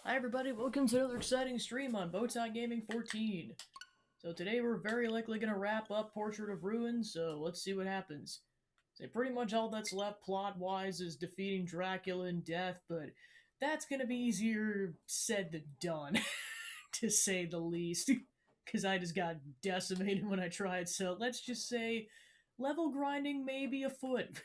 Hi everybody, welcome to another exciting stream on Bowtie Gaming 14. So today we're very likely going to wrap up Portrait of Ruin, so let's see what happens. So pretty much all that's left plot-wise is defeating Dracula and Death, but that's going to be easier said than done, to say the least. Because I just got decimated when I tried, so let's just say level grinding may be afoot.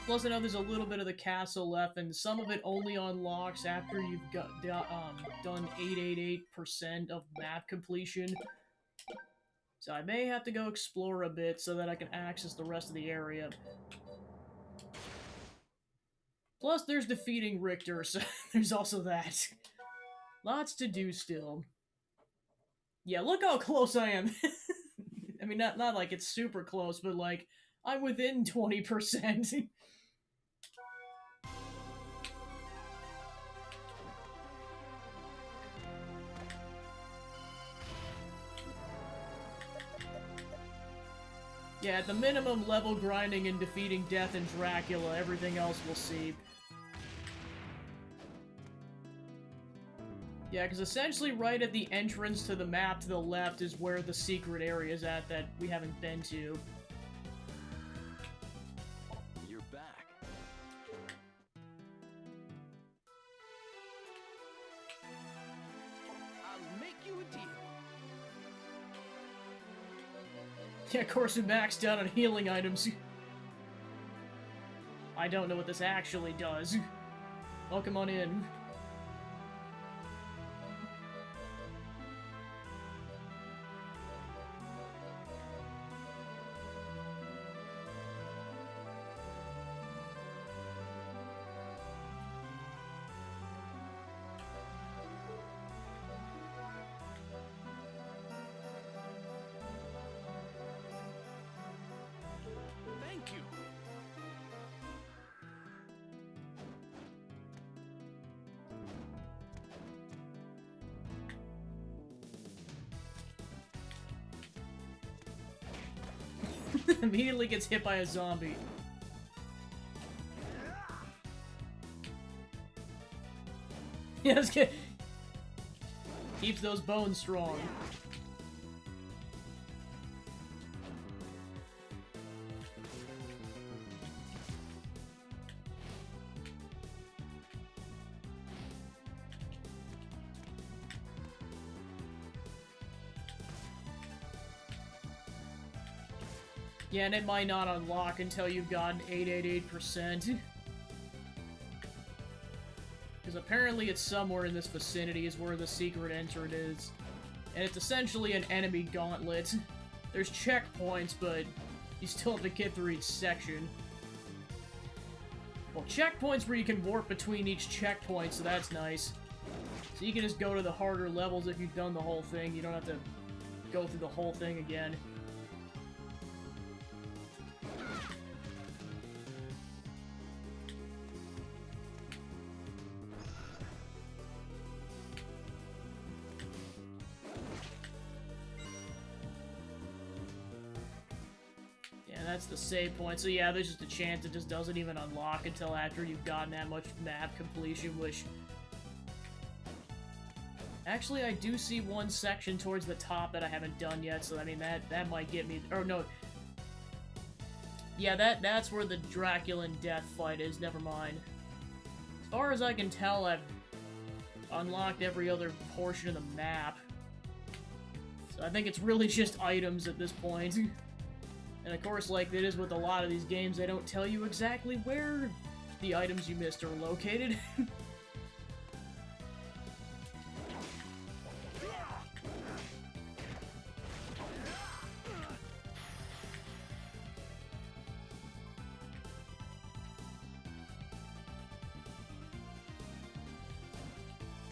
Plus, I know there's a little bit of the castle left, and some of it only unlocks after you've done 888% of map completion. So I may have to go explore a bit so that I can access the rest of the area. Plus, there's defeating Richter, so there's also that. Lots to do still. Yeah, look how close I am. I mean, not like it's super close, but like, I'm within 20%. Yeah, at the minimum, level grinding and defeating Death and Dracula. Everything else we'll see. Yeah, because essentially right at the entrance to the map to the left is where the secret area is at that we haven't been to. You're back. I'll make you a deal. Yeah, of course we maxed out on healing items. I don't know what this actually does. Welcome on in. Thank you. Immediately gets hit by a zombie. Yeah, let's get... Keeps those bones strong. Yeah, and it might not unlock until you've gotten 888%. Because apparently it's somewhere in this vicinity is where the secret entrance is. And it's essentially an enemy gauntlet. There's checkpoints, but you still have to get through each section. Well, checkpoints where you can warp between each checkpoint, so that's nice. So you can just go to the harder levels if you've done the whole thing. You don't have to go through the whole thing again. That's the save point. So yeah, there's just a chance it just doesn't even unlock until after you've gotten that much map completion, which... Actually, I do see one section towards the top that I haven't done yet, so I mean, that might get me... Or no... Yeah, that's where the Dracula and Death fight is, never mind. As far as I can tell, I've unlocked every other portion of the map. So I think it's really just items at this point. And of course, like it is with a lot of these games, they don't tell you exactly where the items you missed are located.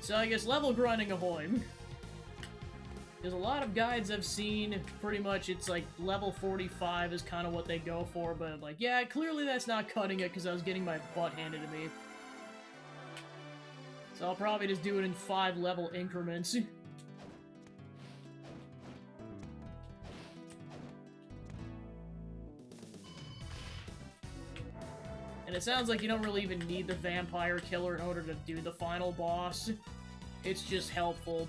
So I guess level grinding ahoy. There's a lot of guides I've seen, pretty much it's like level 45 is kind of what they go for, but like, yeah, clearly that's not cutting it because I was getting my butt handed to me. So I'll probably just do it in 5 level increments. And it sounds like you don't really even need the vampire killer in order to do the final boss. It's just helpful.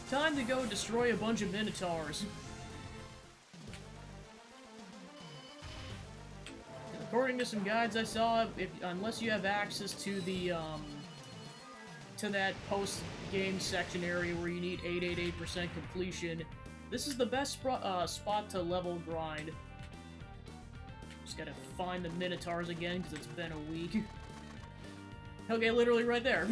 Time to go destroy a bunch of minotaurs. According to some guides I saw, unless you have access to the, to that post-game section area where you need 888% completion, this is the best spot to level grind. Just gotta find the minotaurs again, because it's been a week. Okay, literally right there.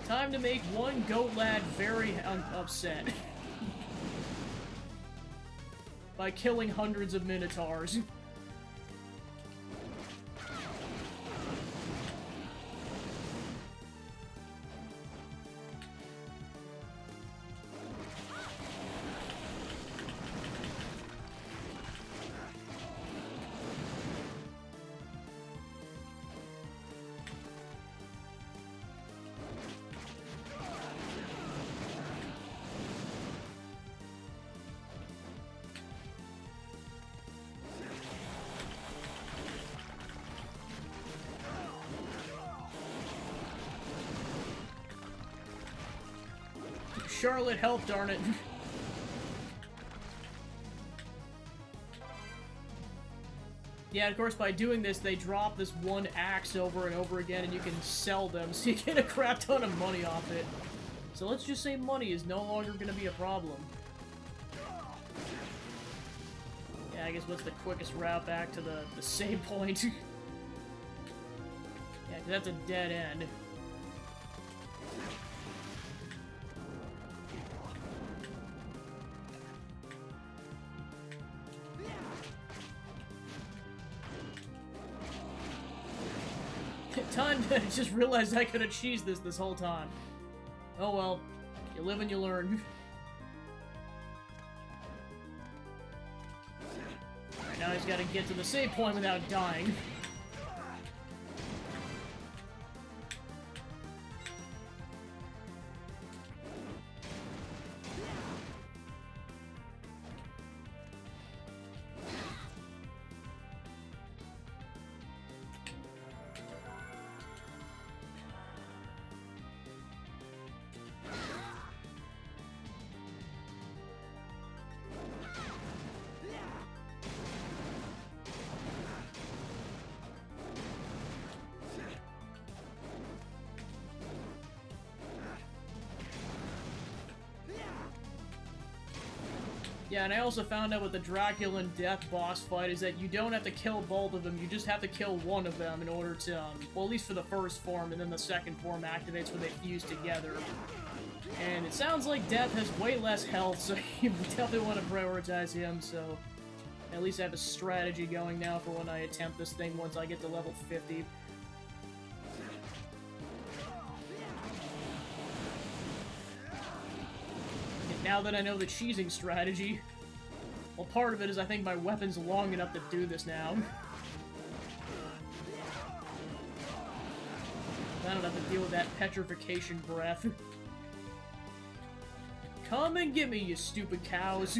Time to make one goat lad very upset. By killing hundreds of minotaurs. Charlotte, help, darn it. Yeah, of course, by doing this, they drop this one axe over and over again, and you can sell them, so you get a crap ton of money off it. So let's just say money is no longer going to be a problem. Yeah, I guess what's the quickest route back to the save point? Yeah, 'cause that's a dead end. Time to just realize I could have cheesed this whole time. Oh well, you live and you learn. Alright, now he's got to get to the save point without dying. Yeah, and I also found out with the Draculan Death boss fight is that you don't have to kill both of them, you just have to kill one of them in order to, well, at least for the first form, and then the second form activates when they fuse together. And it sounds like Death has way less health, so you definitely want to prioritize him, so at least I have a strategy going now for when I attempt this thing once I get to level 50. Now that I know the cheesing strategy, well, part of it is I think my weapon's long enough to do this now. I don't have to deal with that petrification breath. Come and get me, you stupid cows.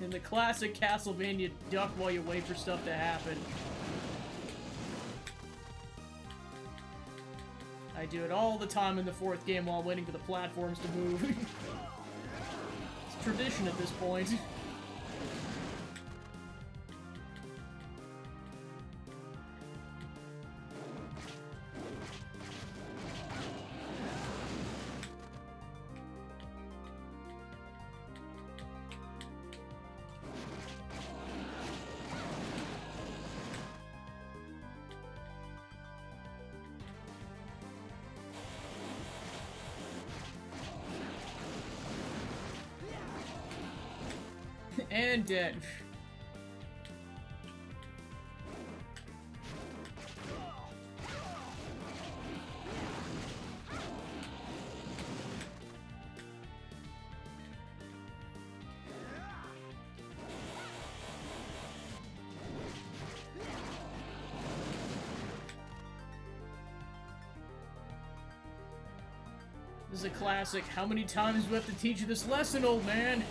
In the classic Castlevania duck while you wait for stuff to happen. I do it all the time in the fourth game while waiting for the platforms to move. It's tradition at this point. And dead. This is a classic. How many times do we have to teach you this lesson, old man?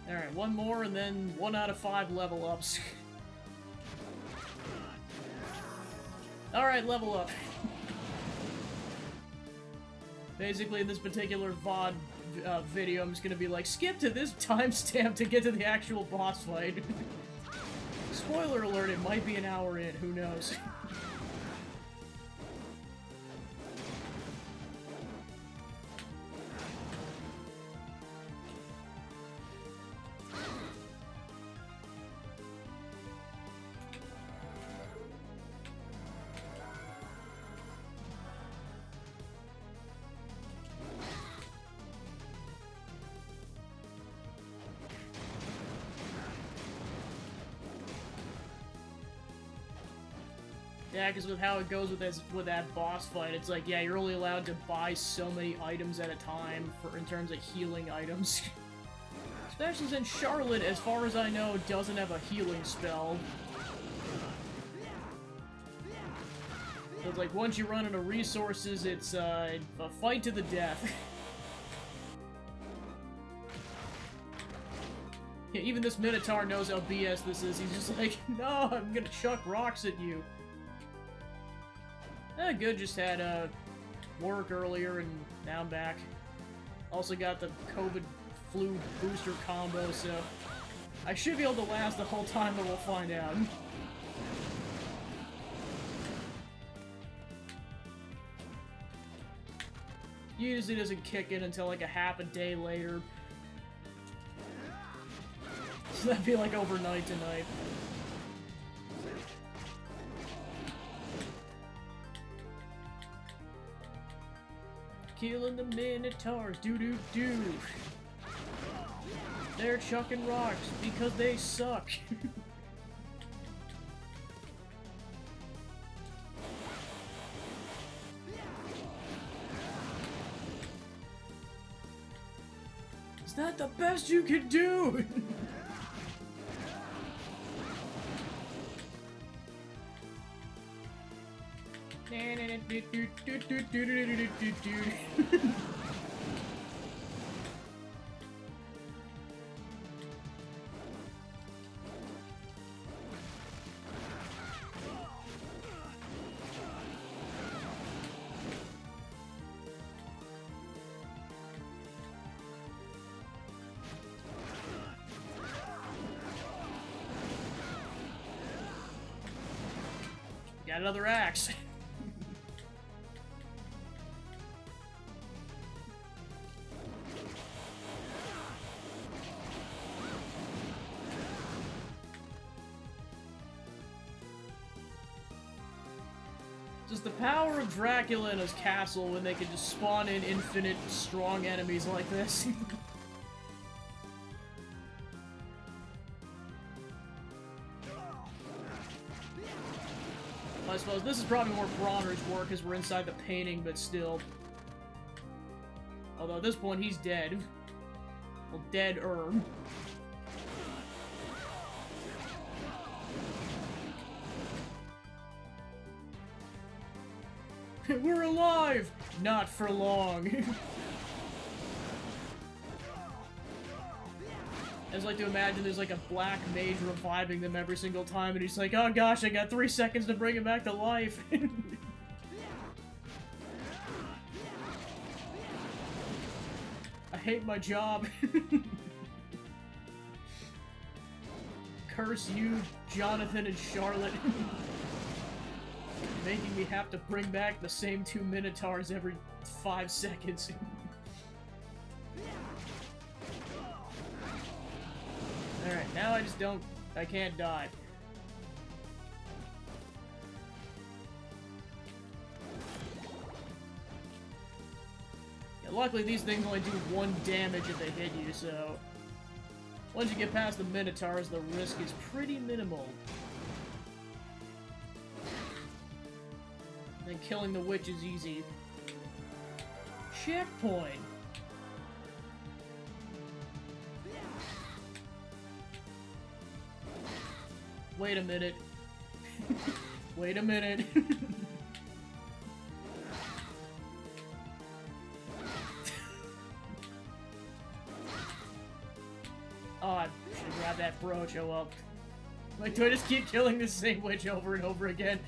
Alright, one more and then 1 out of 5 level ups. Alright, level up. Basically, in this particular VOD video, I'm just gonna be like, skip to this timestamp to get to the actual boss fight. Spoiler alert, it might be an hour in, who knows. Yeah, because with how it goes with that boss fight, it's like, yeah, you're only allowed to buy so many items at a time in terms of healing items. Especially since Charlotte, as far as I know, doesn't have a healing spell. So it's like, once you run out of resources, it's a fight to the death. Yeah, even this Minotaur knows how BS this is. He's just like, no, I'm gonna chuck rocks at you. Good, just had work earlier and now I'm back. Also got the COVID flu booster combo, so I should be able to last the whole time, but we'll find out. Usually doesn't kick in until like a half a day later. So that'd be like overnight tonight. Killing the Minotaurs, doo-doo-doo. They're chucking rocks because they suck. Is that the best you can do? Got another axe. Just the power of Dracula and his castle when they can just spawn in infinite strong enemies like this. I suppose this is probably more Bronner's work because we're inside the painting, but still. Although at this point he's dead. Well, dead-er. We're alive! Not for long. I just like to imagine there's like a black mage reviving them every single time, and he's like, oh gosh, I got 3 seconds to bring him back to life. I hate my job. Curse you, Jonathan and Charlotte. Making me have to bring back the same 2 Minotaurs every 5 seconds. Alright, now I just don't I can't die. Yeah, luckily these things only do 1 damage if they hit you, so... Once you get past the Minotaurs, the risk is pretty minimal. And killing the witch is easy. Checkpoint! Wait a minute. Wait a minute. Oh, I should grab that brooch, oh well. Like, do I just keep killing the same witch over and over again?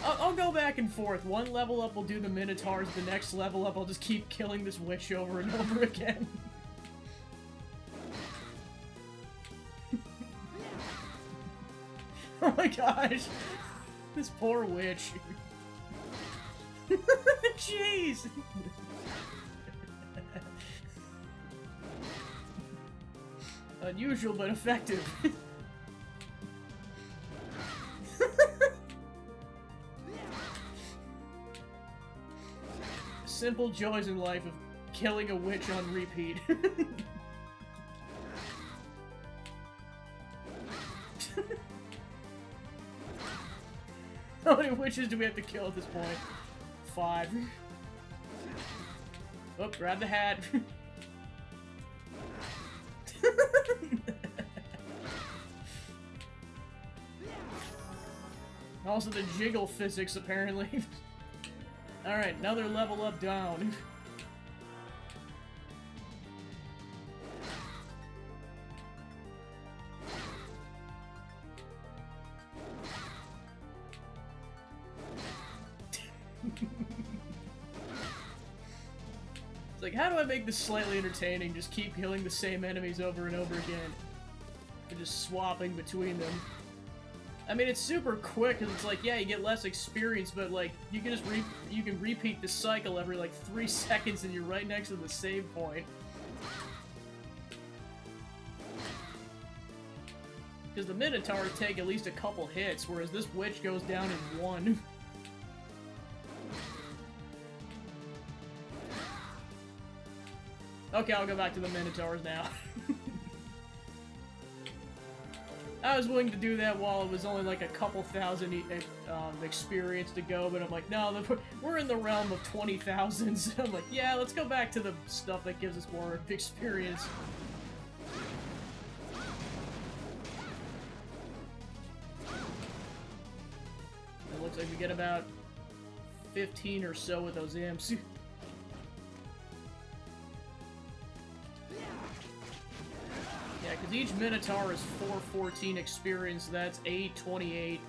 I'll go back and forth. One level up will do the Minotaurs, the next level up I'll just keep killing this witch over and over again. Oh my gosh! This poor witch. Jeez! Unusual but effective. Simple joys in life of killing a witch on repeat. How many witches do we have to kill at this point? 5. Oh, grab the hat. Also the jiggle physics, apparently. Alright, another level up down. It's like, how do I make this slightly entertaining? Just keep killing the same enemies over and over again. And just swapping between them. I mean, it's super quick, because it's like, yeah, you get less experience, but, like, you can just you can repeat the cycle every, like, 3 seconds, and you're right next to the save point. Because the Minotaurs take at least a couple hits, whereas this witch goes down in 1. Okay, I'll go back to the Minotaurs now. I was willing to do that while it was only like a couple thousand experience to go, but I'm like, no, we're in the realm of 20,000, so I'm like, yeah, let's go back to the stuff that gives us more experience. It looks like we get about 15 or so with those imps. Yeah, because each Minotaur is 414 experience, that's 828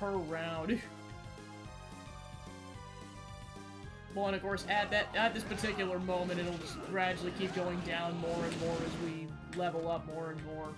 per round. Well, and of course, at this particular moment, it'll just gradually keep going down more and more as we level up more and more.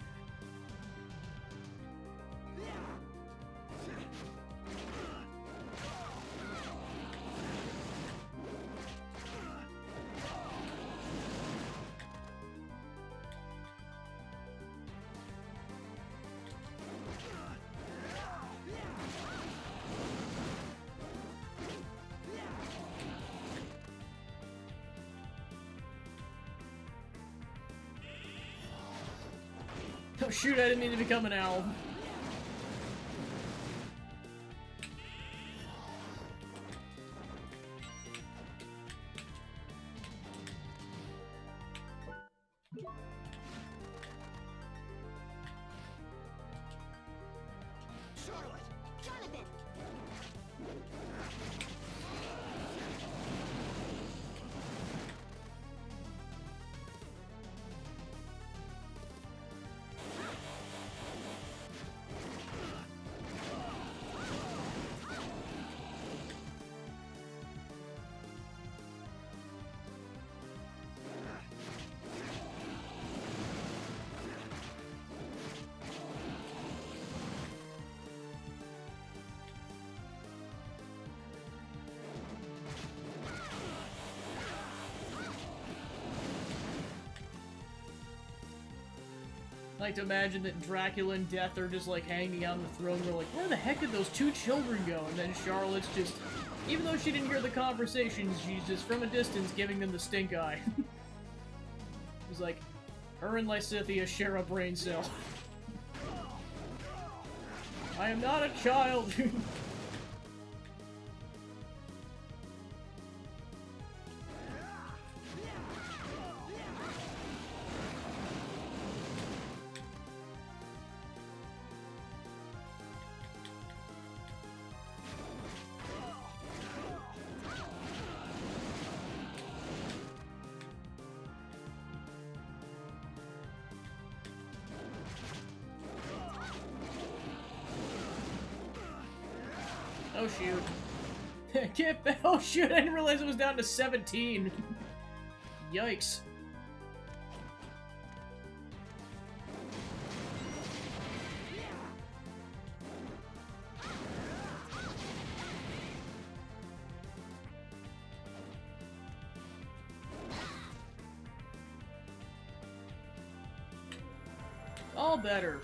Oh shoot, I didn't mean to become an owl. like to imagine that Dracula and Death are just like hanging out on the throne. We're like, where the heck did those two children go? And then Charlotte's just, even though she didn't hear the conversations, she's just from a distance giving them the stink eye. It's like, her and Lysithea share a brain cell. I am not a child! Oh shoot. Oh shoot, I didn't realize it was down to 17. Yikes. All better.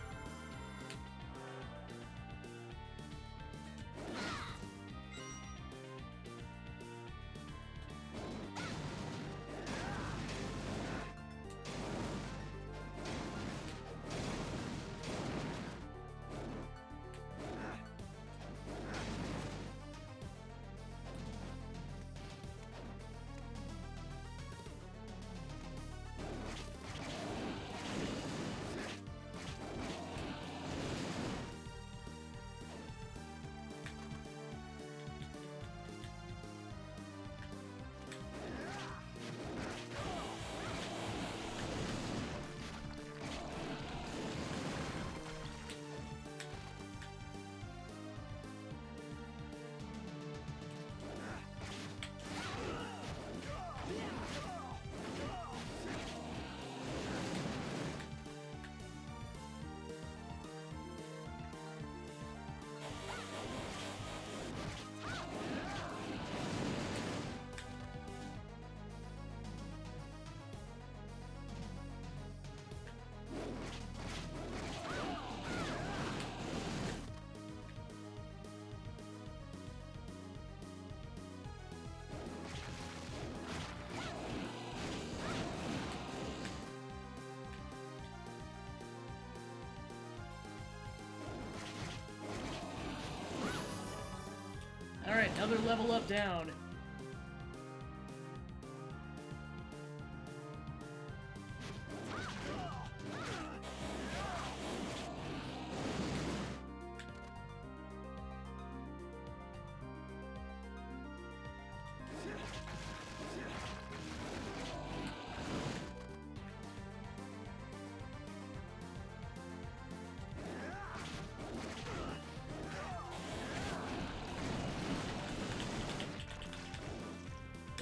Alright, another level up down.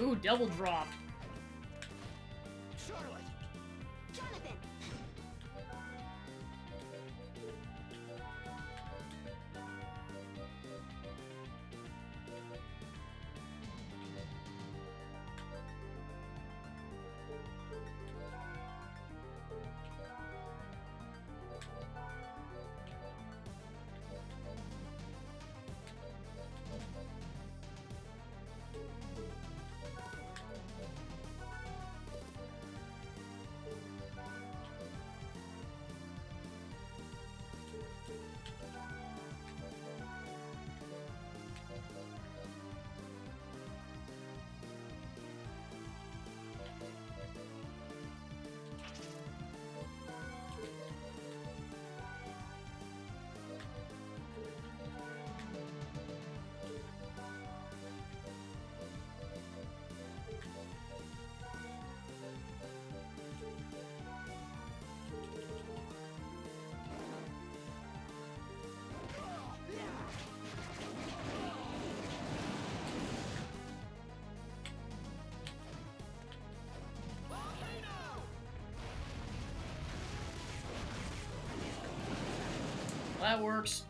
Ooh, double drop. Charlotte! Jonathan! That works.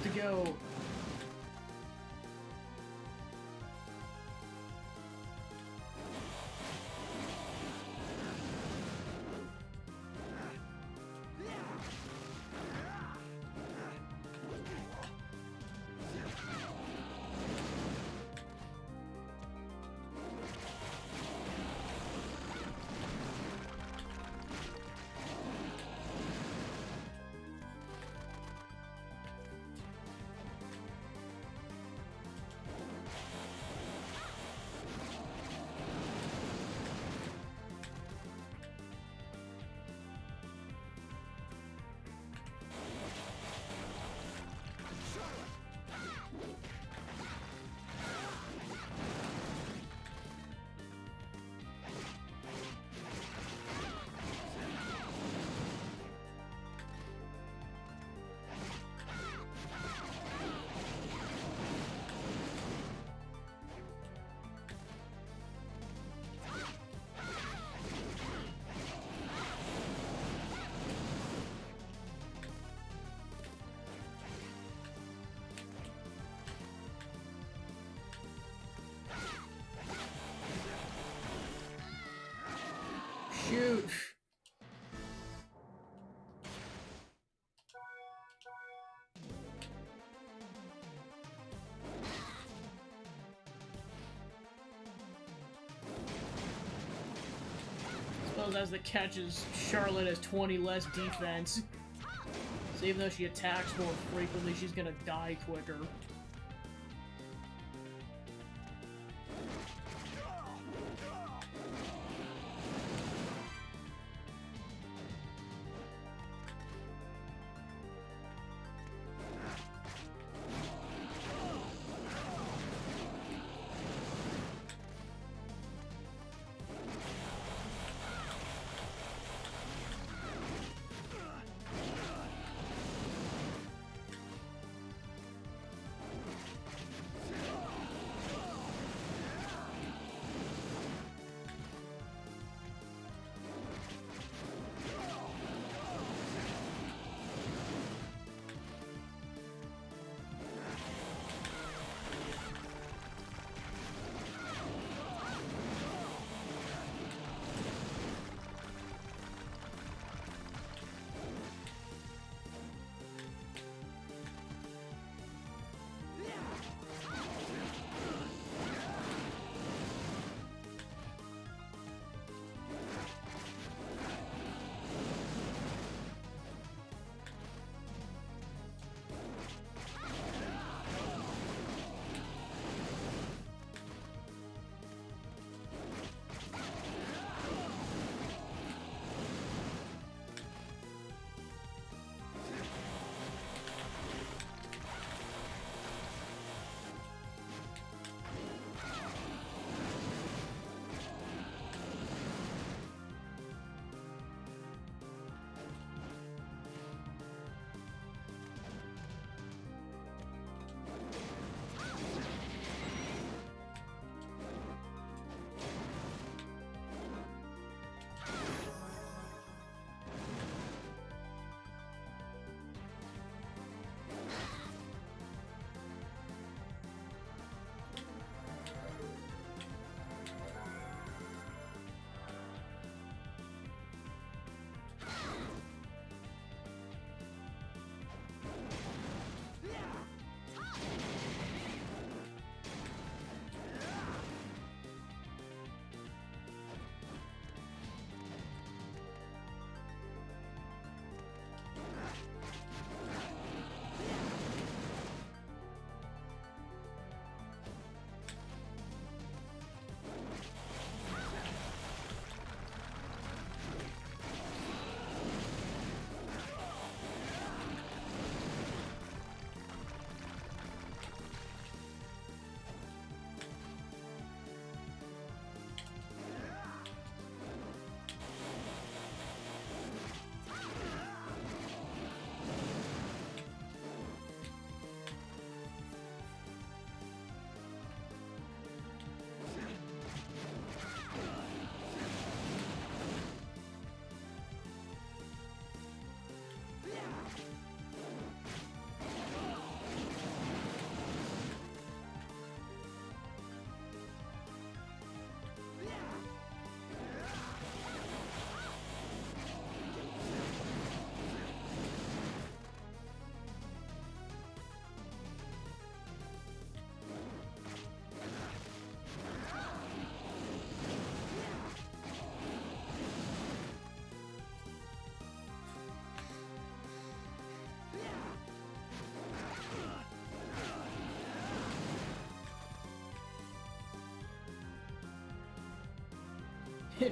to go. Shoot. Suppose as the catch is Charlotte has 20 less defense. So even though she attacks more frequently, she's gonna die quicker.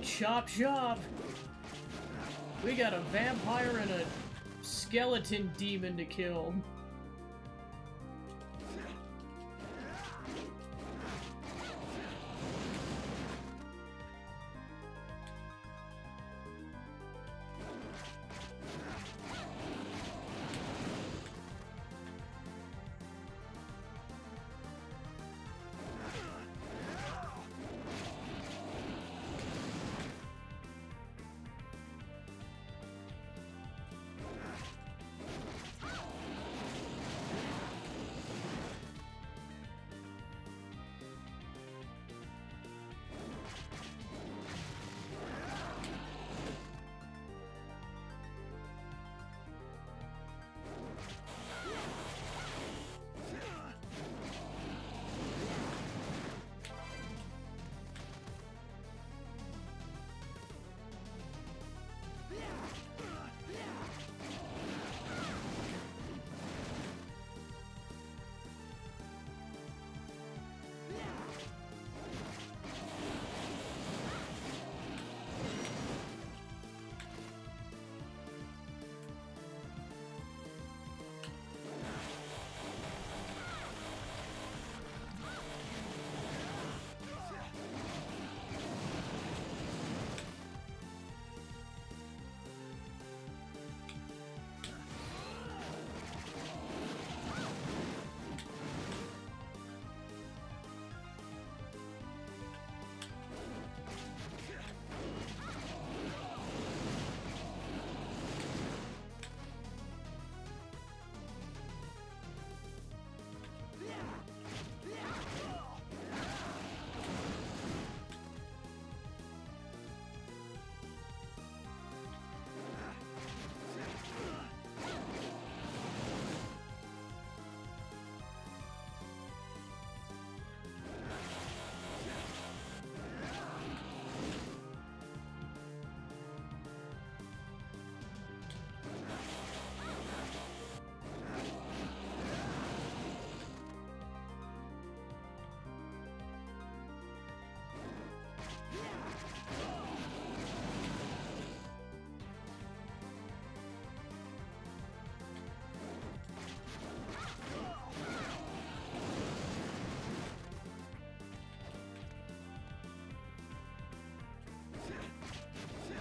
Chop chop! We got a vampire and a skeleton demon to kill.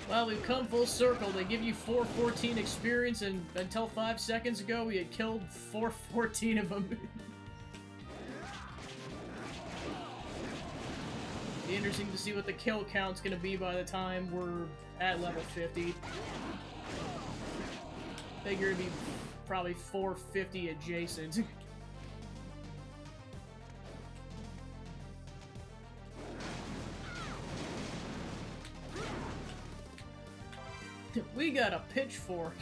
Well, we've come full circle. They give you 414 experience, and until 5 seconds ago, we had killed 414 of them. Be interesting to see what the kill count's gonna be by the time we're at level 50. Figure it'd be probably 450 adjacent. We got a pitchfork.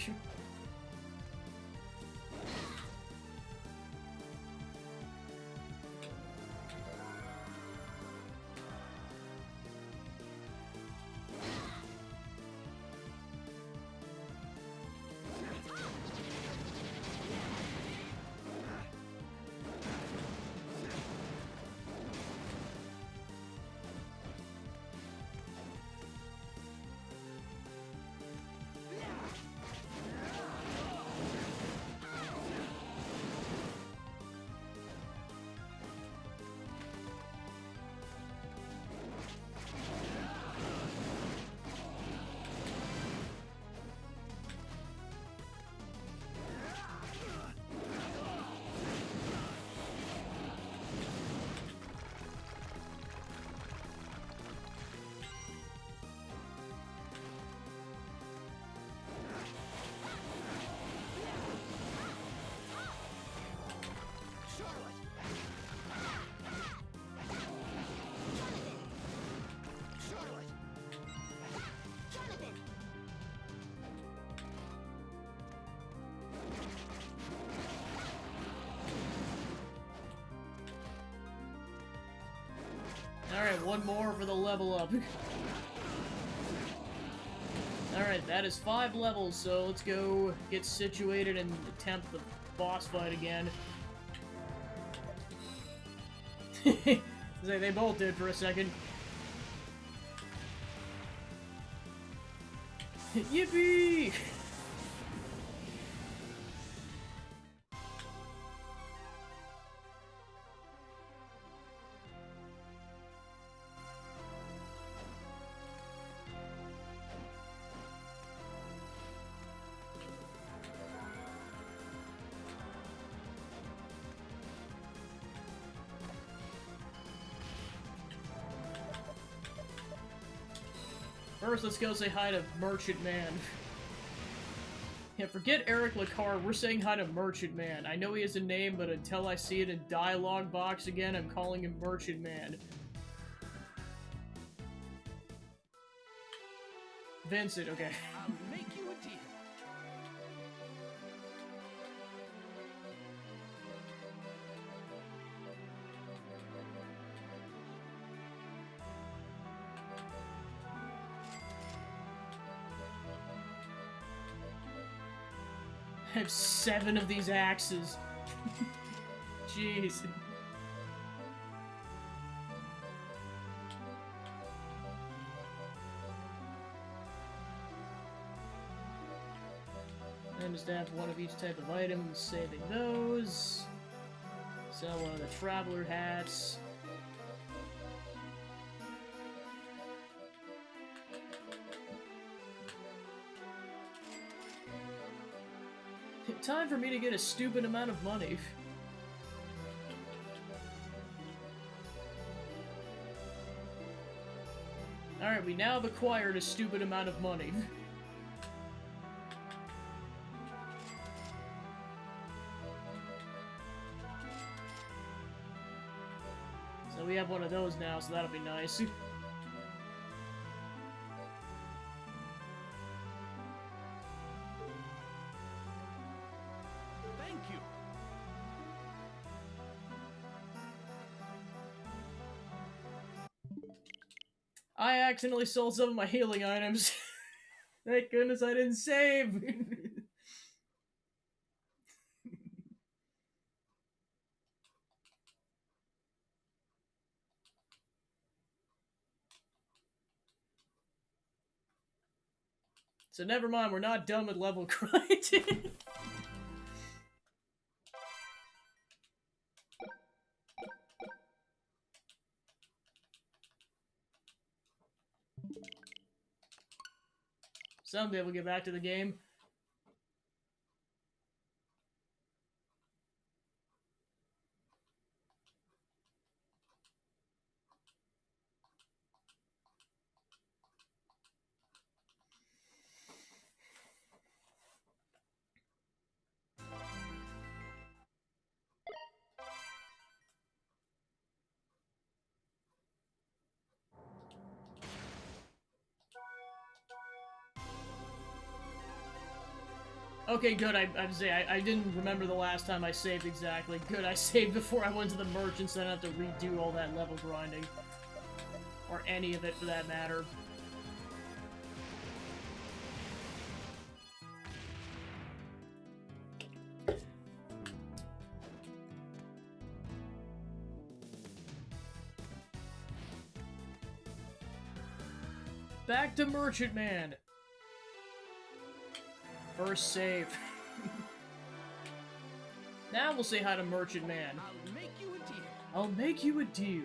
Alright, one more for the level up. Alright, that is 5 levels, so let's go get situated and attempt the boss fight again. They both did for a second. Yippee! First, let's go say hi to Merchant Man. Yeah, forget Eric Lacard, we're saying hi to Merchant Man. I know he has a name, but until I see it in dialogue box again, I'm calling him Merchant Man. Vincent, okay. I'll make you a deal. I have 7 of these axes. Jeez. And just have one of each type of item, saving those. Sell one of the traveler hats. Time for me to get a stupid amount of money. Alright, we now have acquired a stupid amount of money. So we have one of those now, so that'll be nice. I accidentally sold some of my healing items. Thank goodness I didn't save! So never mind, we're not done with level grinding. Someday we'll get back to the game. Okay, good. I didn't remember the last time I saved exactly. Good, I saved before I went to the merchant, so I don't have to redo all that level grinding. Or any of it, for that matter. Back to Merchant Man! First save. Now we'll say hi to Merchant Man. I'll make you a deal. I'll make you a deal.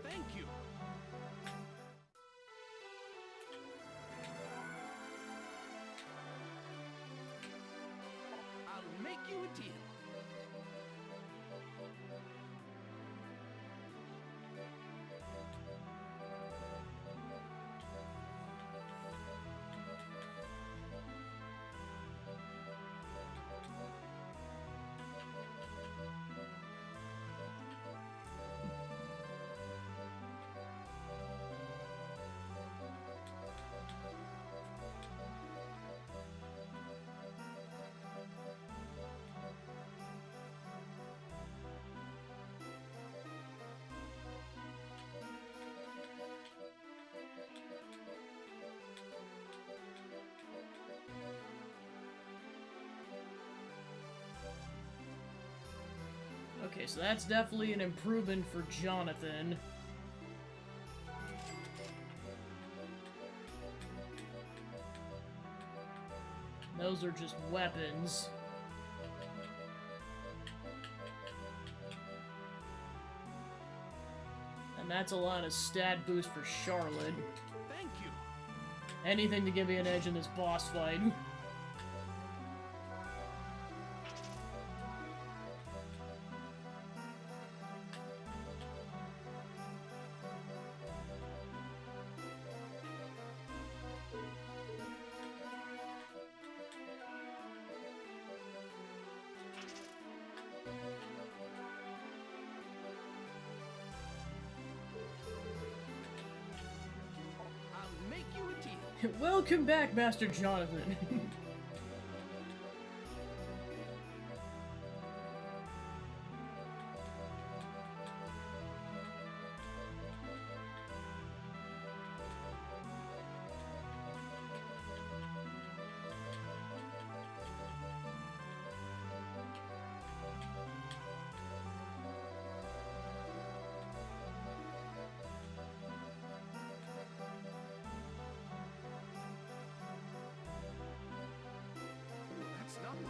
Thank you. I'll make you a deal. Okay, so that's definitely an improvement for Jonathan. Those are just weapons. And that's a lot of stat boost for Charlotte. Thank you. Anything to give me an edge in this boss fight. I'll make you a tea. Welcome back, Master Jonathan.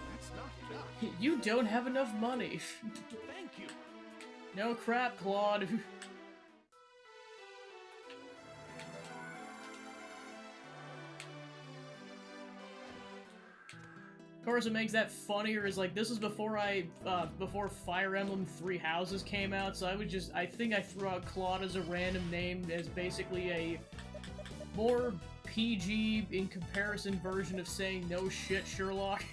That's not enough. You don't have enough money. Thank you. No crap, Claude. Of course, what makes that funnier is, like, this was before before Fire Emblem Three Houses came out, so I think I threw out Claude as a random name as basically a more PG in comparison version of saying no shit, Sherlock.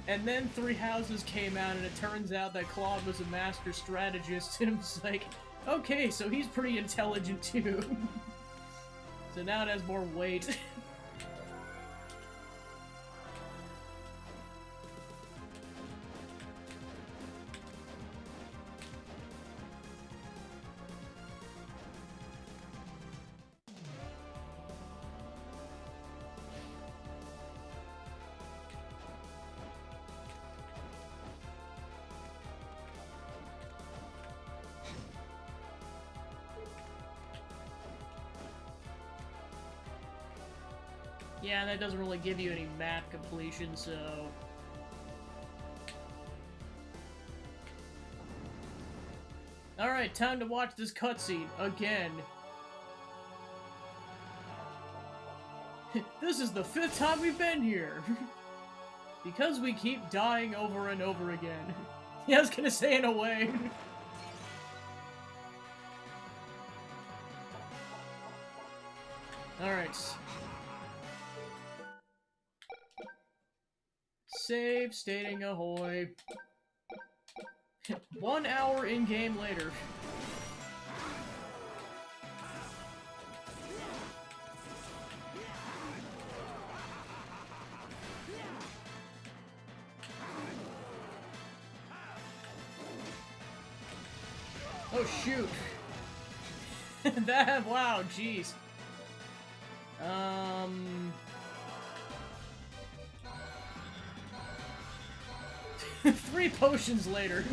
And then Three Houses came out, and it turns out that Claude was a master strategist, and it was like, okay, so he's pretty intelligent too. So now it has more weight. Yeah, that doesn't really give you any map completion, so... Alright, time to watch this cutscene again. This is the 5th time we've been here! Because we keep dying over and over again. Yeah, I was gonna say in a way. Alright. Save, stating ahoy. 1 hour in-game later. Oh shoot. Wow, jeez. 3 potions later.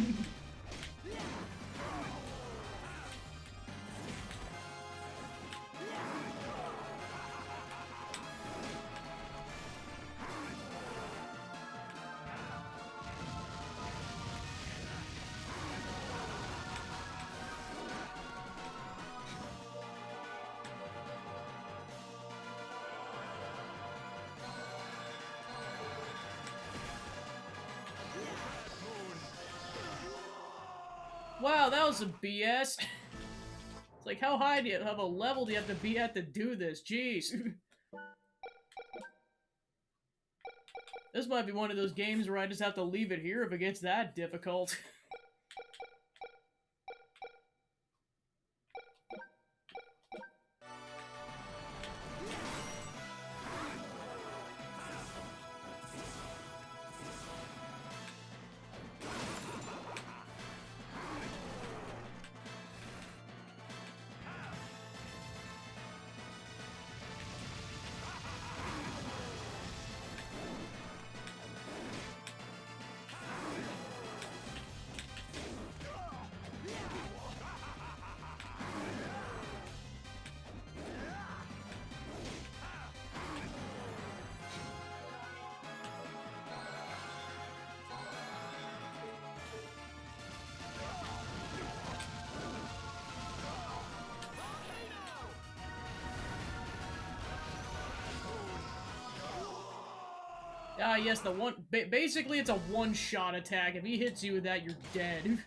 Wow, that was some BS. It's like, how high do you have a level do you have to be at to do this? Jeez. This might be one of those games where I just have to leave it here if it gets that difficult. Ah, yes, the one... basically, it's a one-shot attack. If he hits you with that, you're dead.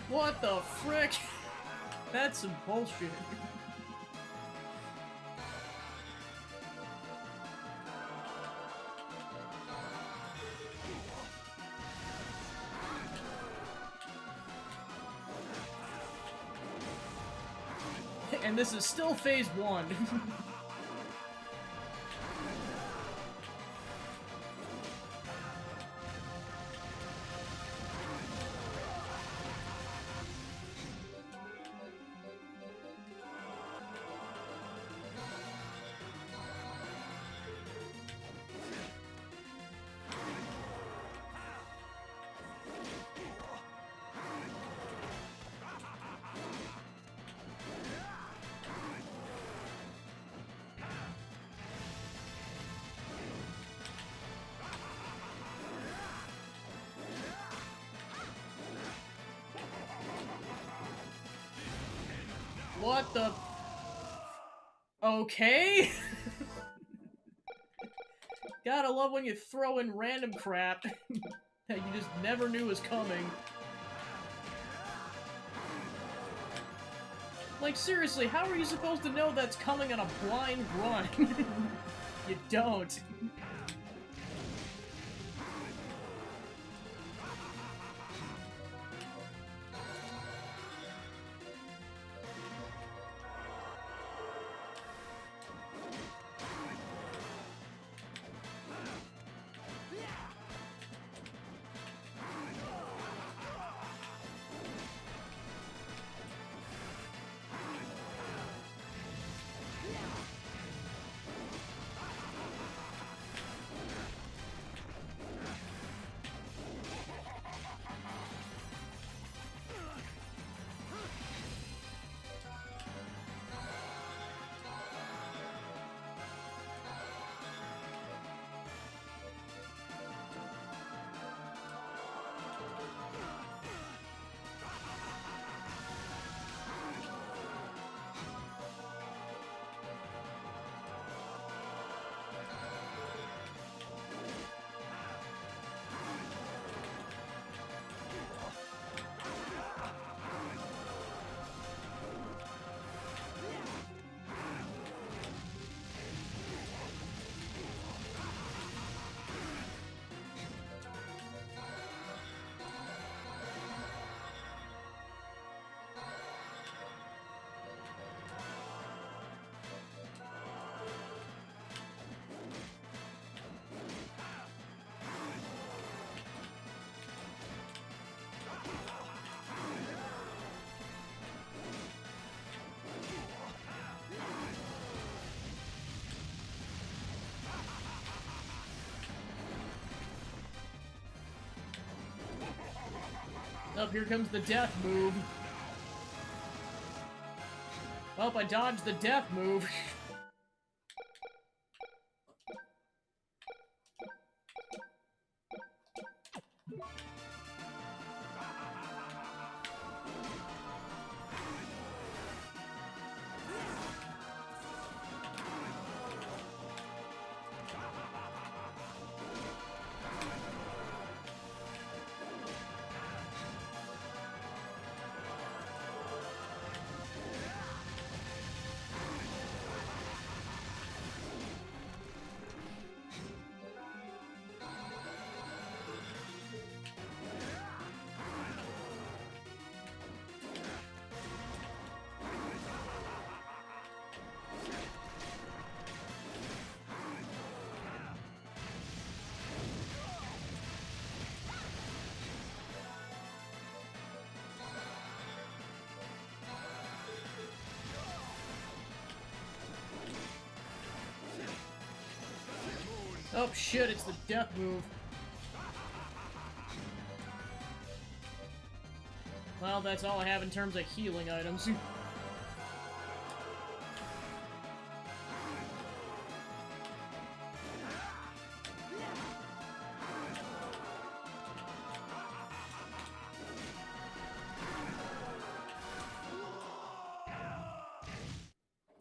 What the frick? That's some bullshit. And this is still phase 1. What the... Okay? Gotta love when you throw in random crap that you just never knew was coming. Like, seriously, how are you supposed to know that's coming on a blind run? You don't. Up here comes the death move. Oh, I dodged the death move. Oh shit, it's the death move. Well, that's all I have in terms of healing items.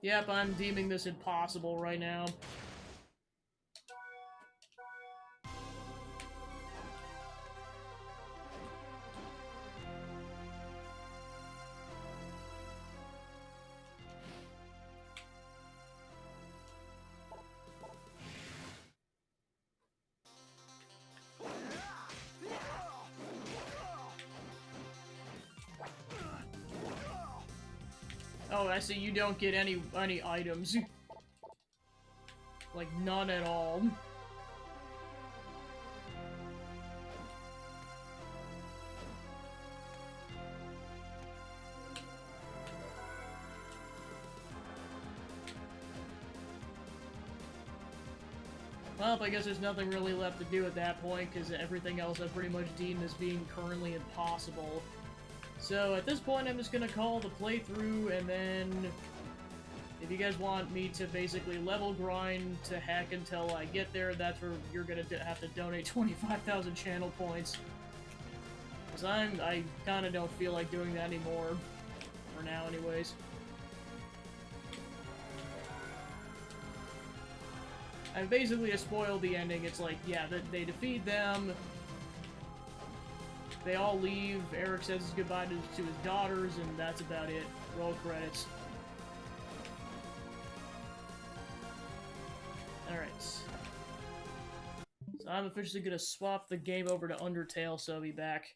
Yep, I'm deeming this impossible right now. Oh, I see you don't get any items. Like, none at all. Well, I guess there's nothing really left to do at that point, because everything else I pretty much deem as being currently impossible. So, at this point, I'm just gonna call the playthrough, and then if you guys want me to basically level grind to heck until I get there, that's where you're gonna have to donate 25,000 channel points. Because I kinda don't feel like doing that anymore. For now, anyways. I basically spoiled the ending. It's like, yeah, they defeat them. They all leave. Eric says his goodbye to his daughters, and that's about it. Roll credits. Alright. So I'm officially gonna swap the game over to Undertale, so I'll be back.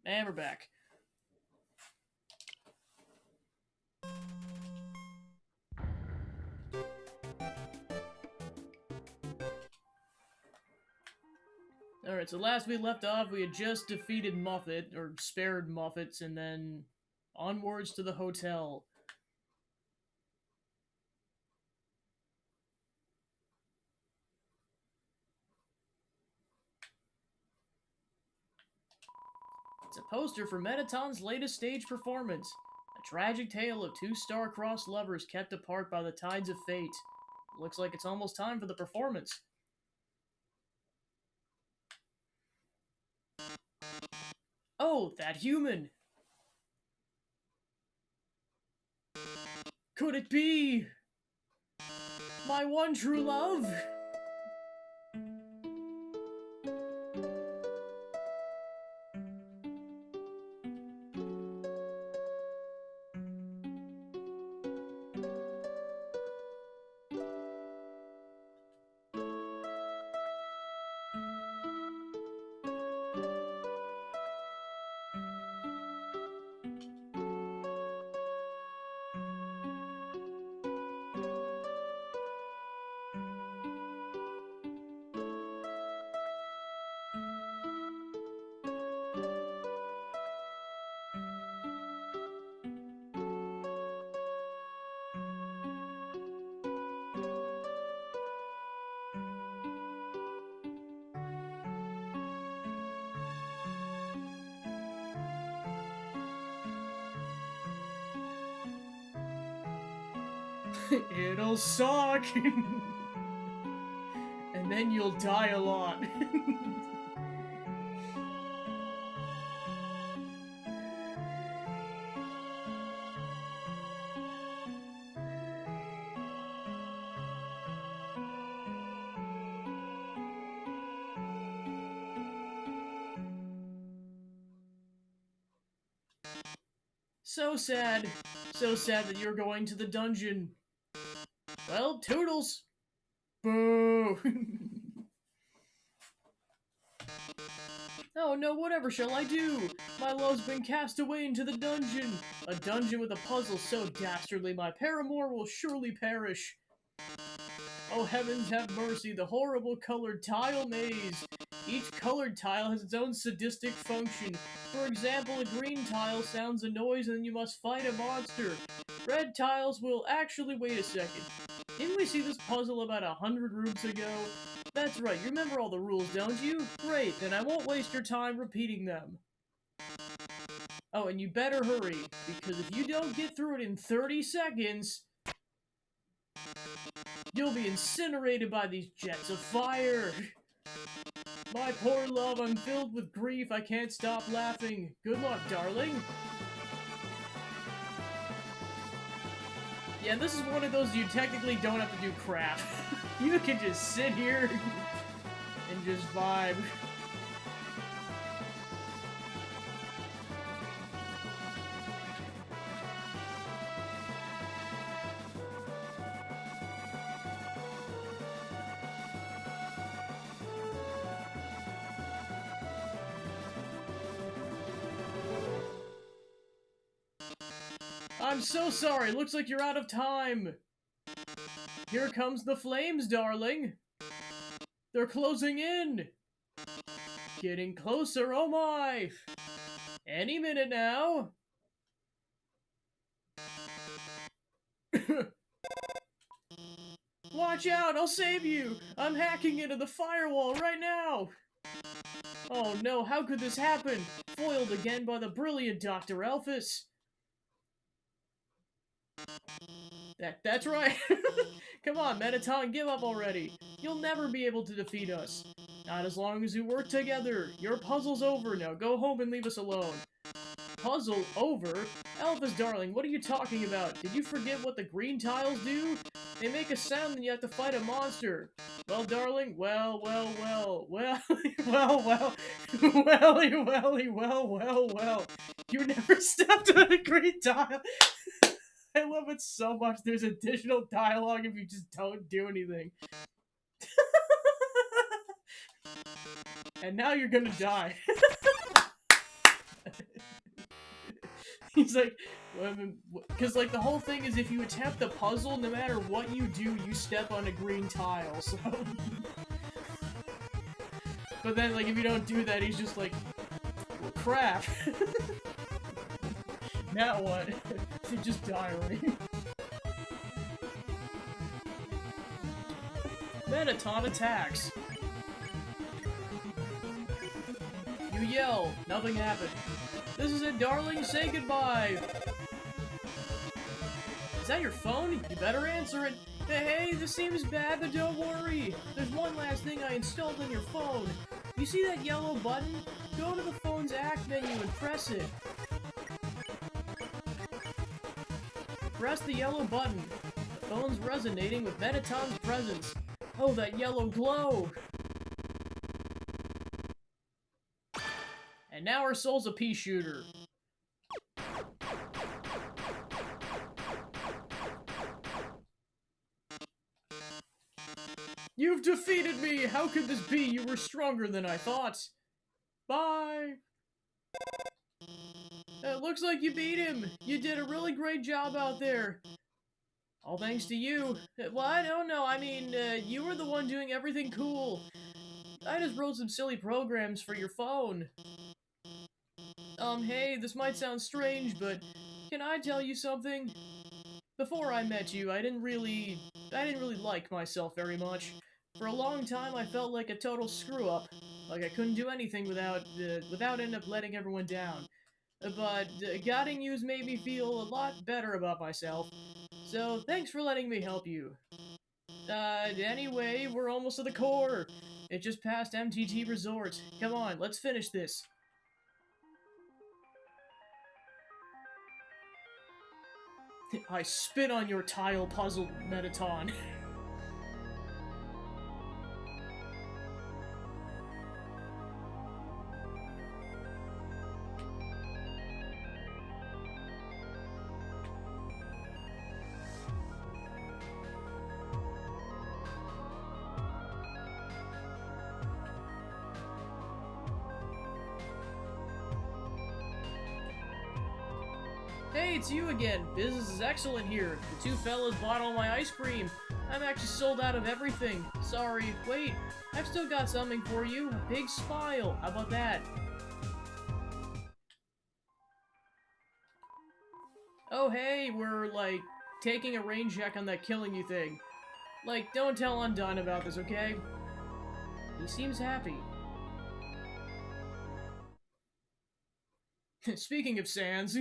And we're back. Alright, so last we left off, we had just defeated Muffet, or spared Muffets, and then onwards to the hotel. It's a poster for Mettaton's latest stage performance. A tragic tale of two star-crossed lovers kept apart by the tides of fate. Looks like it's almost time for the performance. Oh, that human! Could it be? My one true love? It'll suck! And then you'll die a lot. So sad. So sad that you're going to the dungeon. Well, toodles! Boo! Oh no, whatever shall I do? My love's been cast away into the dungeon. A dungeon with a puzzle so dastardly my paramour will surely perish. Oh heavens have mercy, the horrible colored tile maze. Each colored tile has its own sadistic function. For example, a green tile sounds a noise and you must fight a monster. Red tiles will actually wait a second. Didn't we see this puzzle about 100 rooms ago? That's right, you remember all the rules, don't you? Great, then I won't waste your time repeating them. Oh, and you better hurry, because if you don't get through it in 30 seconds, you'll be incinerated by these jets of fire. My poor love, I'm filled with grief, I can't stop laughing. Good luck, darling. Yeah, this is one of those you technically don't have to do crap. You can just sit here and just vibe. I'm so sorry, looks like you're out of time. Here comes the flames, darling. They're closing in. Getting closer, oh my. Any minute now. Watch out, I'll save you. I'm hacking into the firewall right now. Oh no, how could this happen? Foiled again by the brilliant Dr. Elphys. That's right. Come on, Mettaton, give up already. You'll never be able to defeat us. Not as long as we work together. Your puzzle's over now. Go home and leave us alone. Puzzle over? Elphys, darling, what are you talking about? Did you forget what the green tiles do? They make a sound and you have to fight a monster. Well, darling, well, you never stepped on a green tile. I love it so much. There's additional dialogue if you just don't do anything. And now you're gonna die. He's like, because like the whole thing is if you attempt the puzzle, no matter what you do, you step on a green tile, so. But then like if you don't do that, he's just like, well, crap. Now what? You just die already. Mettaton attacks. You yell, nothing happened. This is it, darling, say goodbye! Is that your phone? You better answer it! Hey, this seems bad, but don't worry! There's one last thing I installed on your phone. You see that yellow button? Go to the phone's act menu and press it. Press the yellow button. The phone's resonating with Mettaton's presence. Oh, that yellow glow! And now our soul's a pea shooter. You've defeated me! How could this be? You were stronger than I thought. Bye! It looks like you beat him. You did a really great job out there. All thanks to you. Well, I don't know. I mean, you were the one doing everything cool. I just wrote some silly programs for your phone. Hey, this might sound strange, but can I tell you something? Before I met you, I didn't really like myself very much. For a long time, I felt like a total screw-up. Like I couldn't do anything without end up letting everyone down. But getting you's made me feel a lot better about myself. So, thanks for letting me help you. Anyway, we're almost to the core. It just passed MTT Resort. Come on, let's finish this. I spit on your tile puzzle, Metaton. Hey, it's you again. Business is excellent here. The two fellas bought all my ice cream. I'm actually sold out of everything. Sorry. Wait, I've still got something for you. A big smile. How about that? Oh, hey, we're, like, taking a rain check on that killing you thing. Like, don't tell Undone about this, okay? He seems happy. Speaking of Sans...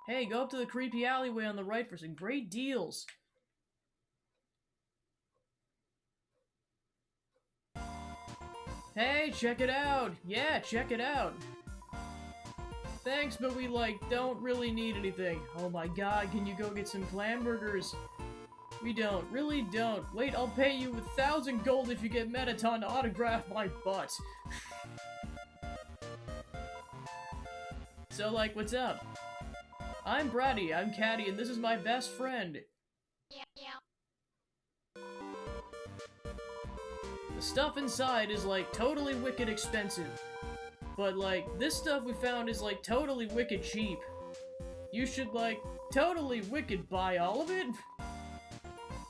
Hey, go up to the creepy alleyway on the right for some great deals. Hey, check it out! Yeah, check it out! Thanks, but we, like, don't really need anything. Oh my god, can you go get some clam burgers? We don't. Really don't. Wait, I'll pay you 1,000 gold if you get Metaton to autograph my butt. So, like, what's up? I'm Bratty, I'm Caddy, and this is my best friend. The stuff inside is, like, totally wicked expensive. But, like, this stuff we found is, like, totally wicked cheap. You should, like, totally wicked buy all of it?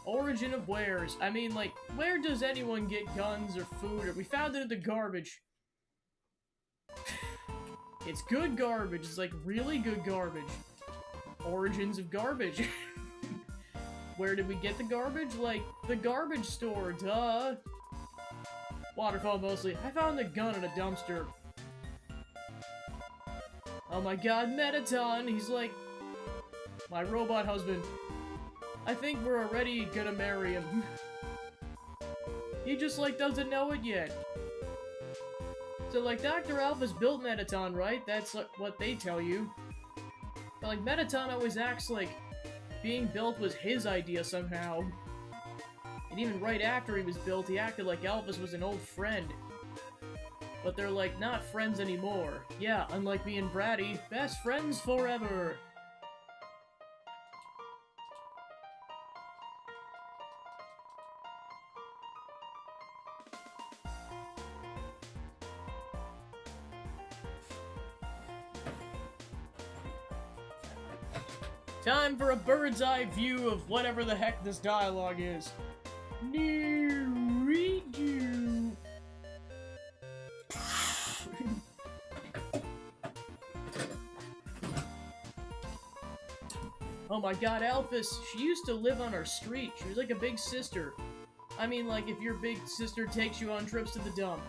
Origin of wares. I mean, like, where does anyone get guns or food? Or we found it in the garbage. It's good garbage. It's, like, really good garbage. Origins of garbage. Where did we get the garbage? Like, the garbage store, duh. Waterfall mostly. I found the gun in a dumpster. Oh my god, Metaton! He's like... my robot husband. I think we're already gonna marry him. He just, like, doesn't know it yet. So, like, Dr. Alphys built Metaton, right? That's, like, what they tell you. But, like, Metaton always acts like being built was his idea somehow. And even right after he was built, he acted like Alphys was an old friend. But they're, like, not friends anymore. Yeah, unlike me and Bratty, best friends forever! Time for a bird's eye view of whatever the heck this dialogue is. Read you. Oh my god, Alphys, she used to live on our street. She was like a big sister. I mean, like, if your big sister takes you on trips to the dump.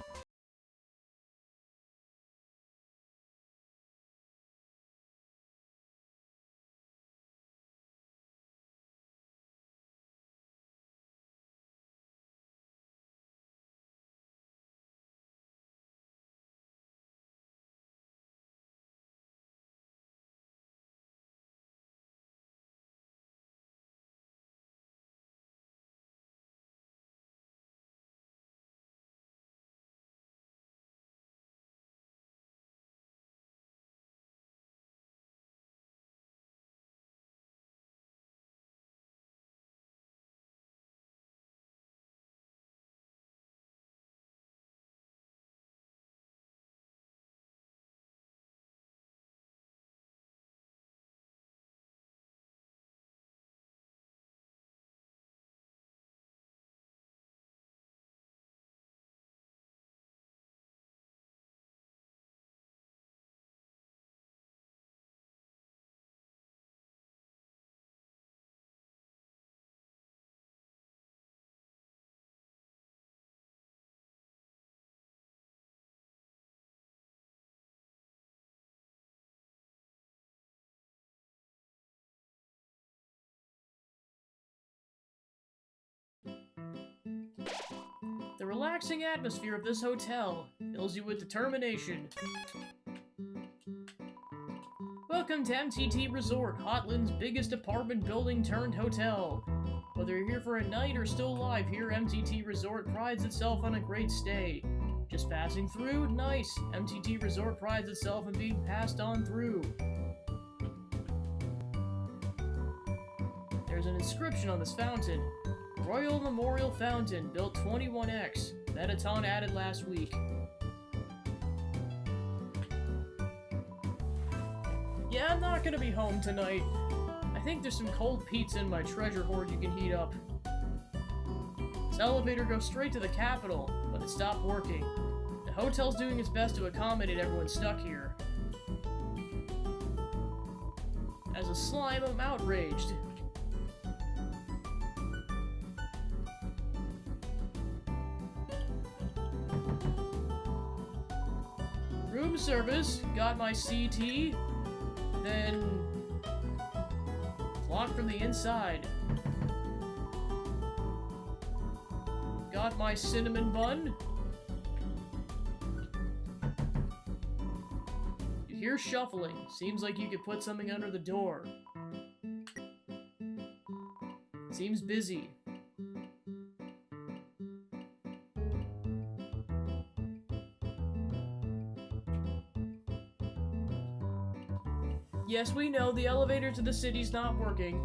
The relaxing atmosphere of this hotel fills you with determination. Welcome to MTT Resort, Hotland's biggest apartment building turned hotel. Whether you're here for a night or still alive here, MTT Resort prides itself on a great stay. Just passing through? Nice! MTT Resort prides itself in being passed on through. There's an inscription on this fountain. Royal Memorial Fountain, built 21X. Metaton added last week. Yeah, I'm not gonna be home tonight. I think there's some cold pizza in my treasure hoard you can heat up. This elevator goes straight to the Capitol, but it stopped working. The hotel's doing its best to accommodate everyone stuck here. As a slime, I'm outraged. Room service, got my CT, then locked from the inside. Got my cinnamon bun. You hear shuffling. Seems like you could put something under the door. Seems busy. Yes, we know the elevator to the city's not working.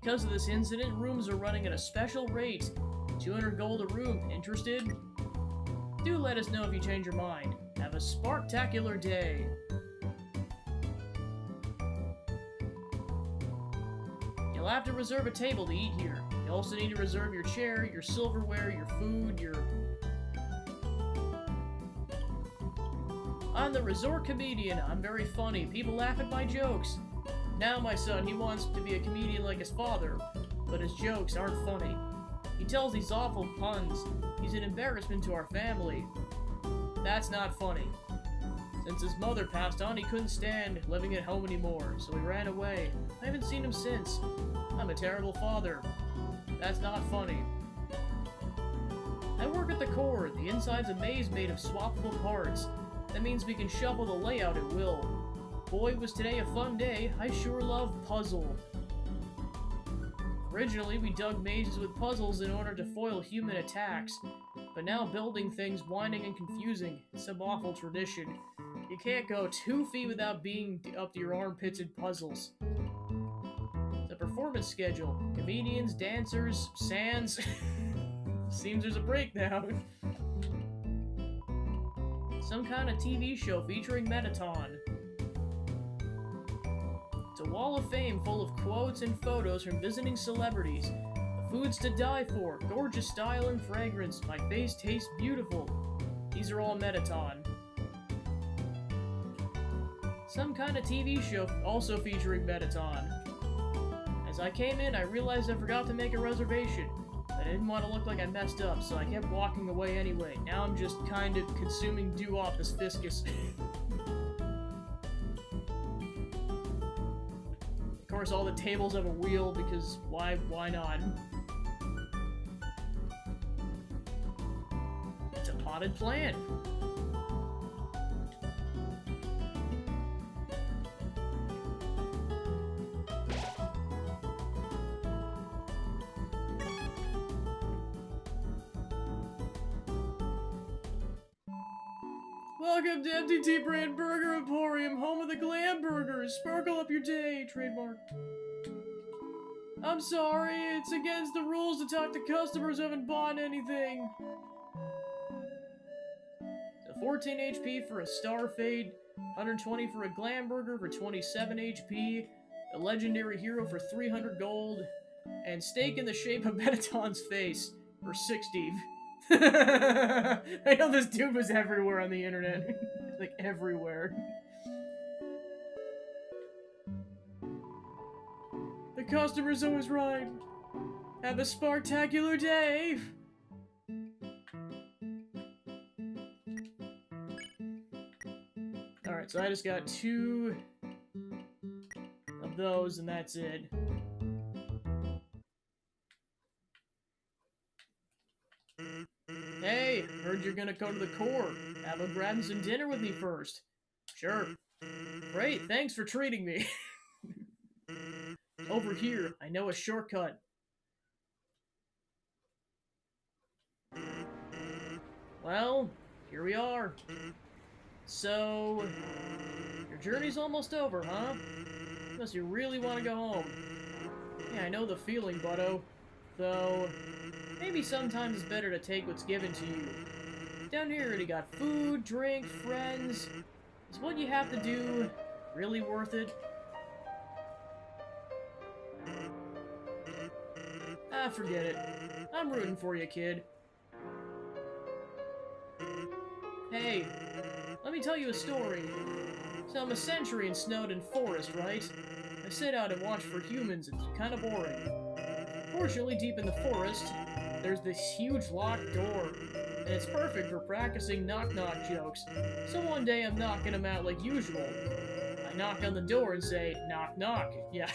Because of this incident, rooms are running at a special rate. 200 gold a room. Interested? Do let us know if you change your mind. Have a sparktacular day. You'll have to reserve a table to eat here. You also need to reserve your chair, your silverware, your food, your... I'm the resort comedian. I'm very funny. People laugh at my jokes. Now my son, he wants to be a comedian like his father, but his jokes aren't funny. He tells these awful puns. He's an embarrassment to our family. That's not funny. Since his mother passed on, he couldn't stand living at home anymore, so he ran away. I haven't seen him since. I'm a terrible father. That's not funny. I work at the core. The inside's a maze made of swappable parts. That means we can shuffle the layout at will. Boy, was today a fun day. I sure love puzzle. Originally, we dug mazes with puzzles in order to foil human attacks. But now building things winding and confusing. It's some awful tradition. You can't go 2 feet without being up to your armpits in puzzles. The performance schedule. Comedians, dancers, sands. Seems there's a breakdown. Some kind of TV show featuring Metaton. It's a wall of fame full of quotes and photos from visiting celebrities. The food's to die for, gorgeous style and fragrance, my face tastes beautiful. These are all Metaton. Some kind of TV show also featuring Metaton. As I came in, I realized I forgot to make a reservation. I didn't want to look like I messed up, so I kept walking away anyway. Now I'm just kind of consuming dew off this fiscus. Of course, all the tables have a wheel, because why not? It's a potted plant. Welcome to MTT Brand Burger Emporium, home of the glam burgers. Sparkle up your day, trademark. I'm sorry, it's against the rules to talk to customers who haven't bought anything. So 14 HP for a Starfade, 120 for a glam burger for 27 HP, a legendary hero for 300 gold, and steak in the shape of Metaton's face for 60. I know this dude was everywhere on the internet. Like, everywhere. The customer's always right. Have a sparktacular day! Alright, so I just got 2 of those, and that's it. Hey, heard you're gonna go to the core. How about grabbing some dinner with me first? Sure. Great, thanks for treating me. Over here, I know a shortcut. Well, here we are. So, your journey's almost over, huh? Unless you really want to go home. Yeah, I know the feeling, buddo. Though, maybe sometimes it's better to take what's given to you. Down here, you got food, drink, friends. Is what you have to do really worth it? Ah, forget it. I'm rooting for you, kid. Hey, let me tell you a story. So I'm a sentry in Snowden Forest, right? I sit out and watch for humans. It's kind of boring. Fortunately, deep in the forest, there's this huge locked door, and it's perfect for practicing knock-knock jokes. So one day I'm knocking them out like usual. I knock on the door and say, knock knock. Yeah.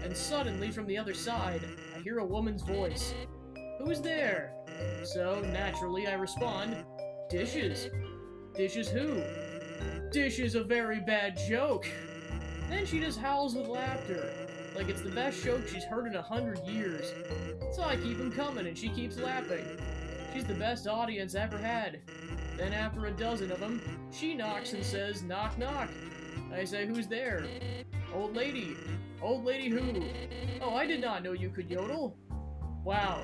And suddenly, from the other side, I hear a woman's voice. Who's there? So, naturally, I respond, dishes. Dishes who? Dishes a very bad joke. Then she just howls with laughter, like it's the best joke she's heard in 100 years. So I keep 'em coming and she keeps laughing. She's the best audience I ever had. Then after a dozen of them, she knocks and says, knock knock. I say, who's there? Old lady. Old lady who? Oh, I did not know you could yodel. Wow.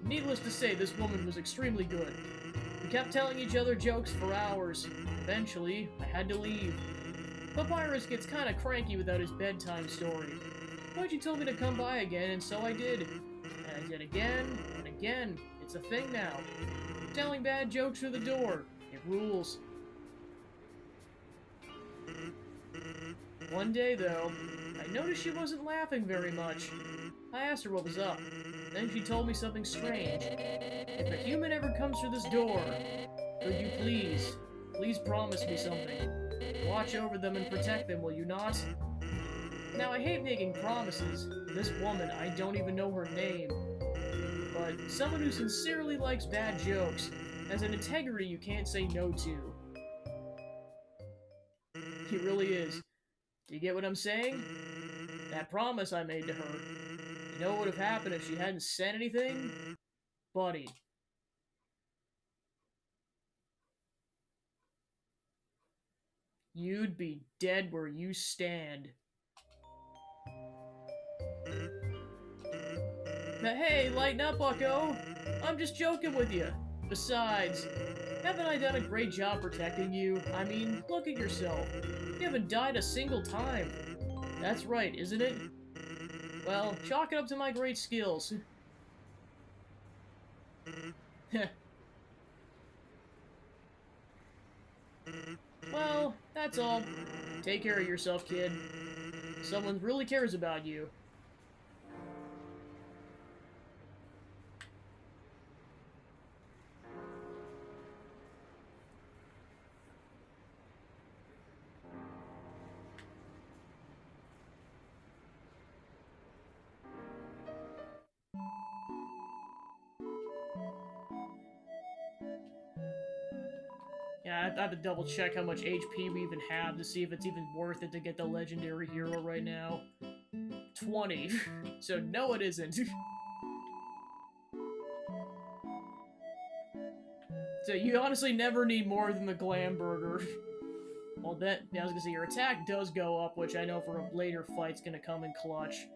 Needless to say, this woman was extremely good. We kept telling each other jokes for hours. Eventually, I had to leave. Papyrus gets kinda cranky without his bedtime story. But you told me to come by again, and so I did. And I did again, and again. It's a thing now. Telling bad jokes through the door. It rules. One day, though, I noticed she wasn't laughing very much. I asked her what was up. Then she told me something strange. If a human ever comes through this door, could you please promise me something? Watch over them and protect them, will you not? Now, I hate making promises. This woman, I don't even know her name. But someone who sincerely likes bad jokes has an integrity you can't say no to. He really is. Do you get what I'm saying? That promise I made to her. You know what would have happened if she hadn't said anything? Buddy. You'd be dead where you stand. Now, hey, lighten up, bucko! I'm just joking with you. Besides, haven't I done a great job protecting you? I mean, look at yourself. You haven't died a single time. That's right, isn't it? Well, chalk it up to my great skills. Well, that's all. Take care of yourself, kid. Someone really cares about you. Yeah, I have to double check how much HP we even have to see if it's even worth it to get the legendary hero right now. 20. So no, it isn't. So you honestly never need more than the glam burger. Well, that, yeah, I was gonna say, your attack does go up, which I know for a later fight's gonna come in clutch.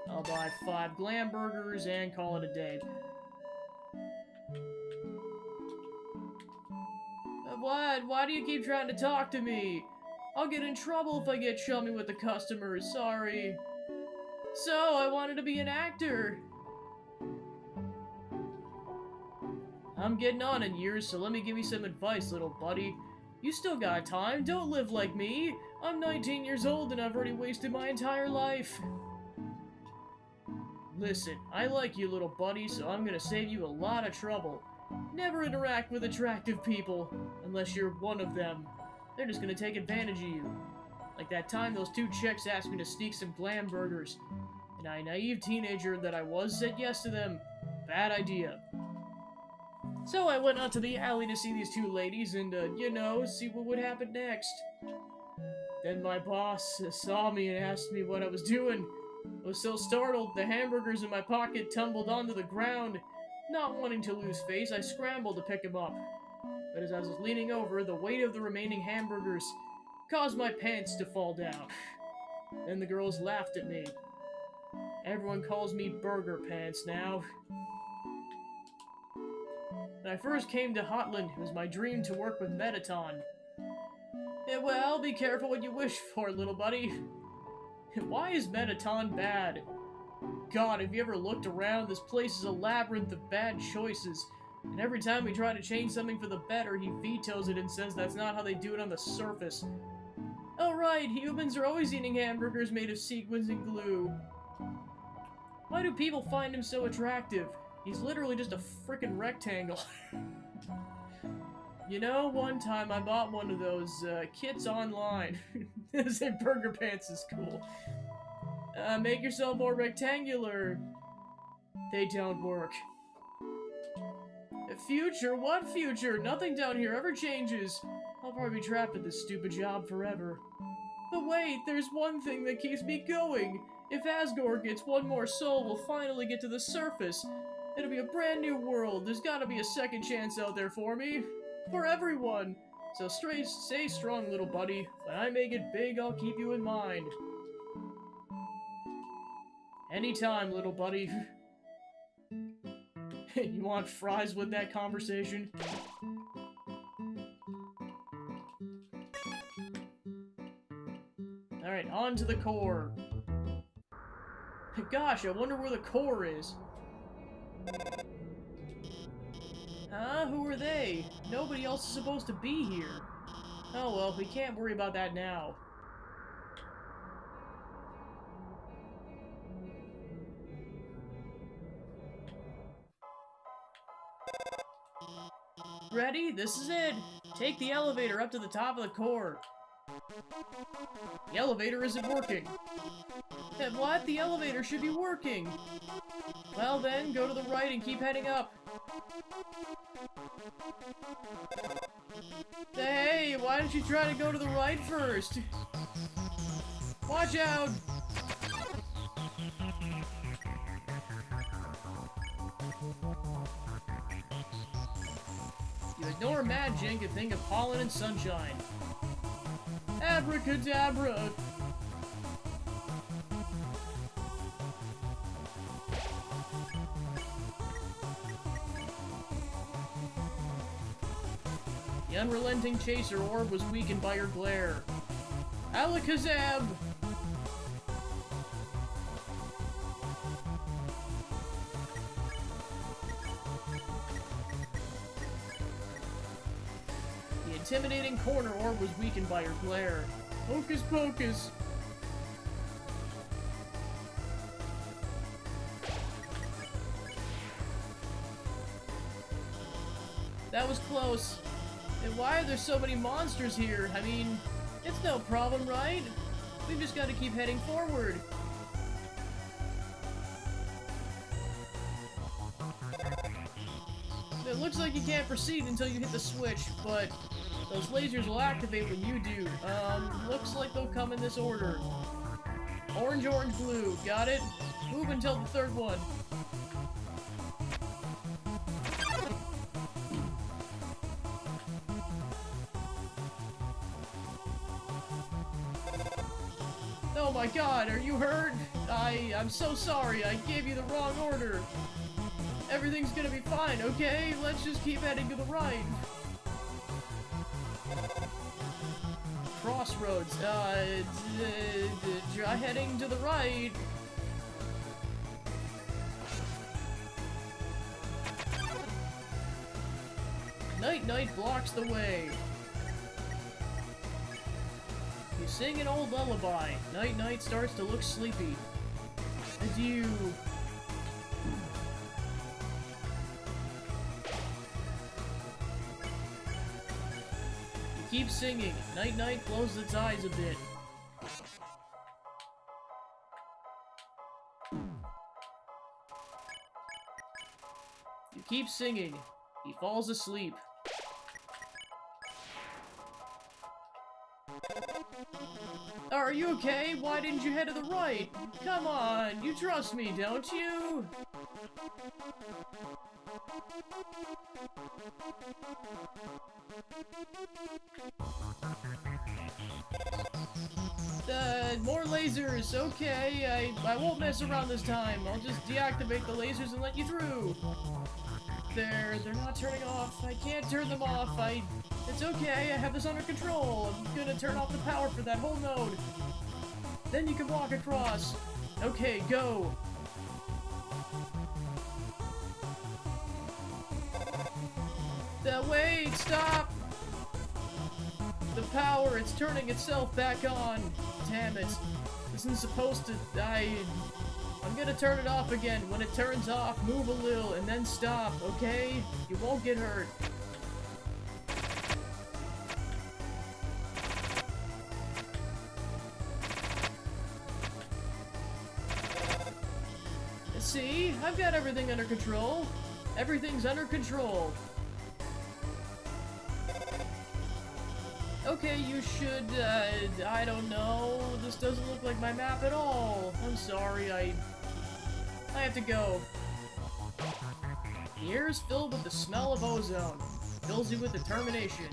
I'll buy 5 glam burgers and call it a day. What? Why do you keep trying to talk to me? I'll get in trouble if I get chummy with the customers, sorry. So, I wanted to be an actor. I'm getting on in years, so let me give you some advice, little buddy. You still got time, don't live like me. I'm 19 years old and I've already wasted my entire life. Listen, I like you, little buddy, so I'm gonna save you a lot of trouble. Never interact with attractive people, unless you're one of them. They're just gonna take advantage of you. Like that time those two chicks asked me to sneak some glam burgers. And I, naive teenager that I was, said yes to them. Bad idea. So I went out to the alley to see these two ladies and, you know, see what would happen next. Then my boss saw me and asked me what I was doing. I was so startled, the hamburgers in my pocket tumbled onto the ground. Not wanting to lose face, I scrambled to pick them up. But as I was leaning over, the weight of the remaining hamburgers caused my pants to fall down. Then the girls laughed at me. Everyone calls me Burger Pants now. When I first came to Hotland, it was my dream to work with Metaton. Yeah, well, be careful what you wish for, little buddy. Why is Metaton bad? God, have you ever looked around? This place is a labyrinth of bad choices. And every time we try to change something for the better, he vetoes it and says that's not how they do it on the surface. Oh right, humans are always eating hamburgers made of sequins and glue. Why do people find him so attractive? He's literally just a frickin' rectangle. You know, one time I bought one of those kits online. They say Burger Pants is cool. Make yourself more rectangular. They don't work. Future? What future? Nothing down here ever changes. I'll probably be trapped at this stupid job forever. But wait, there's one thing that keeps me going. If Asgore gets one more soul, we'll finally get to the surface. It'll be a brand new world. There's gotta be a second chance out there for me. For everyone. So stay strong, little buddy. When I make it big, I'll keep you in mind. Anytime, little buddy. You want fries with that conversation? Alright, on to the core. Gosh, I wonder where the core is. Huh? Who are they? Nobody else is supposed to be here. Oh well, we can't worry about that now. Ready? This is it! Take the elevator up to the top of the core. The elevator isn't working. What? The elevator should be working! Well then, go to the right and keep heading up. Hey, why didn't you try to go to the right first? Watch out! You ignore magic and think of pollen and sunshine. Abracadabra! The unrelenting chaser orb was weakened by your glare. Alakazam! The intimidating corner orb was weakened by your glare. Hocus pocus! That was close. And why are there so many monsters here? I mean, it's no problem, right? We've just got to keep heading forward. It looks like you can't proceed until you hit the switch, but those lasers will activate when you do. Looks like they'll come in this order. Orange, orange, blue. Got it? Move until the third one. Oh my god, are you hurt? I'm so sorry, I gave you the wrong order. Everything's gonna be fine, okay? Let's just keep heading to the right. Crossroads, try heading to the right. Night blocks the way. You sing an old lullaby. Night starts to look sleepy. Adieu. You keep singing. Night closes its eyes a bit. You keep singing. He falls asleep. Are you okay? Why didn't you head to the right? Come on, you trust me, don't you? More lasers, okay, I won't mess around this time. I'll just deactivate the lasers and let you through. They're not turning off. I can't turn them off. It's okay, I have this under control. I'm gonna turn off the power for that whole node. Then you can walk across. Okay, go. Wait, stop! The power, it's turning itself back on. Damn it. This isn't supposed to... I'm gonna turn it off again. When it turns off, move a little, and then stop, okay? You won't get hurt. See? I've got everything under control. Everything's under control. Okay, you should, I don't know. This doesn't look like my map at all. I'm sorry, I have to go. The air is filled with the smell of ozone. Fills you with determination.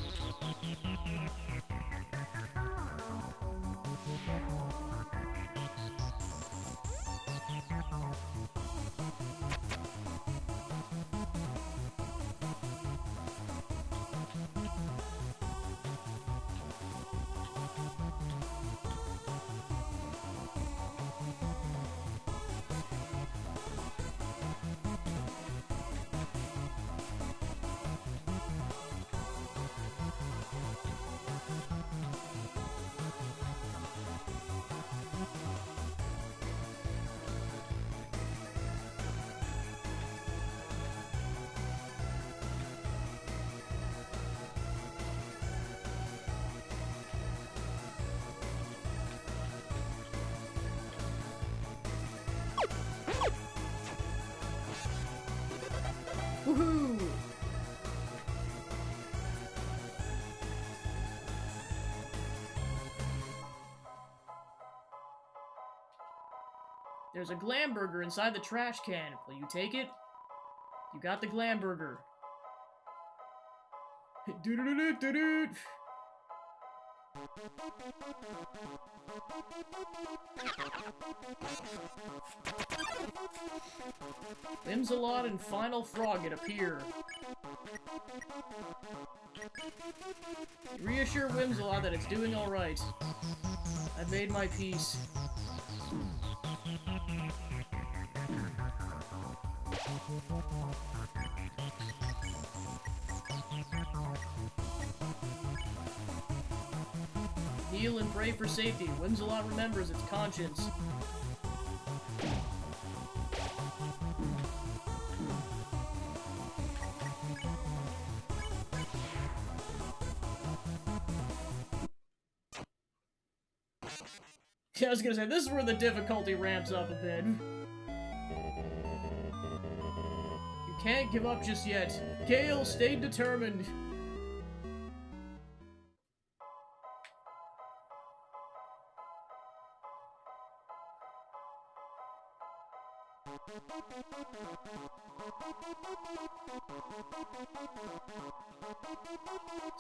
Woohoo! There's a glam burger inside the trash can. Will you take it? You got the glam burger. Doo-doo-doo-doo-doo-doo. Whimsalot and Final Frogget appear. Reassure Whimsalot that it's doing alright. I've made my peace. Kneel and pray for safety. Whimsalot remembers its conscience. I was gonna say, this is where the difficulty ramps up a bit. You can't give up just yet. Gale, stay determined.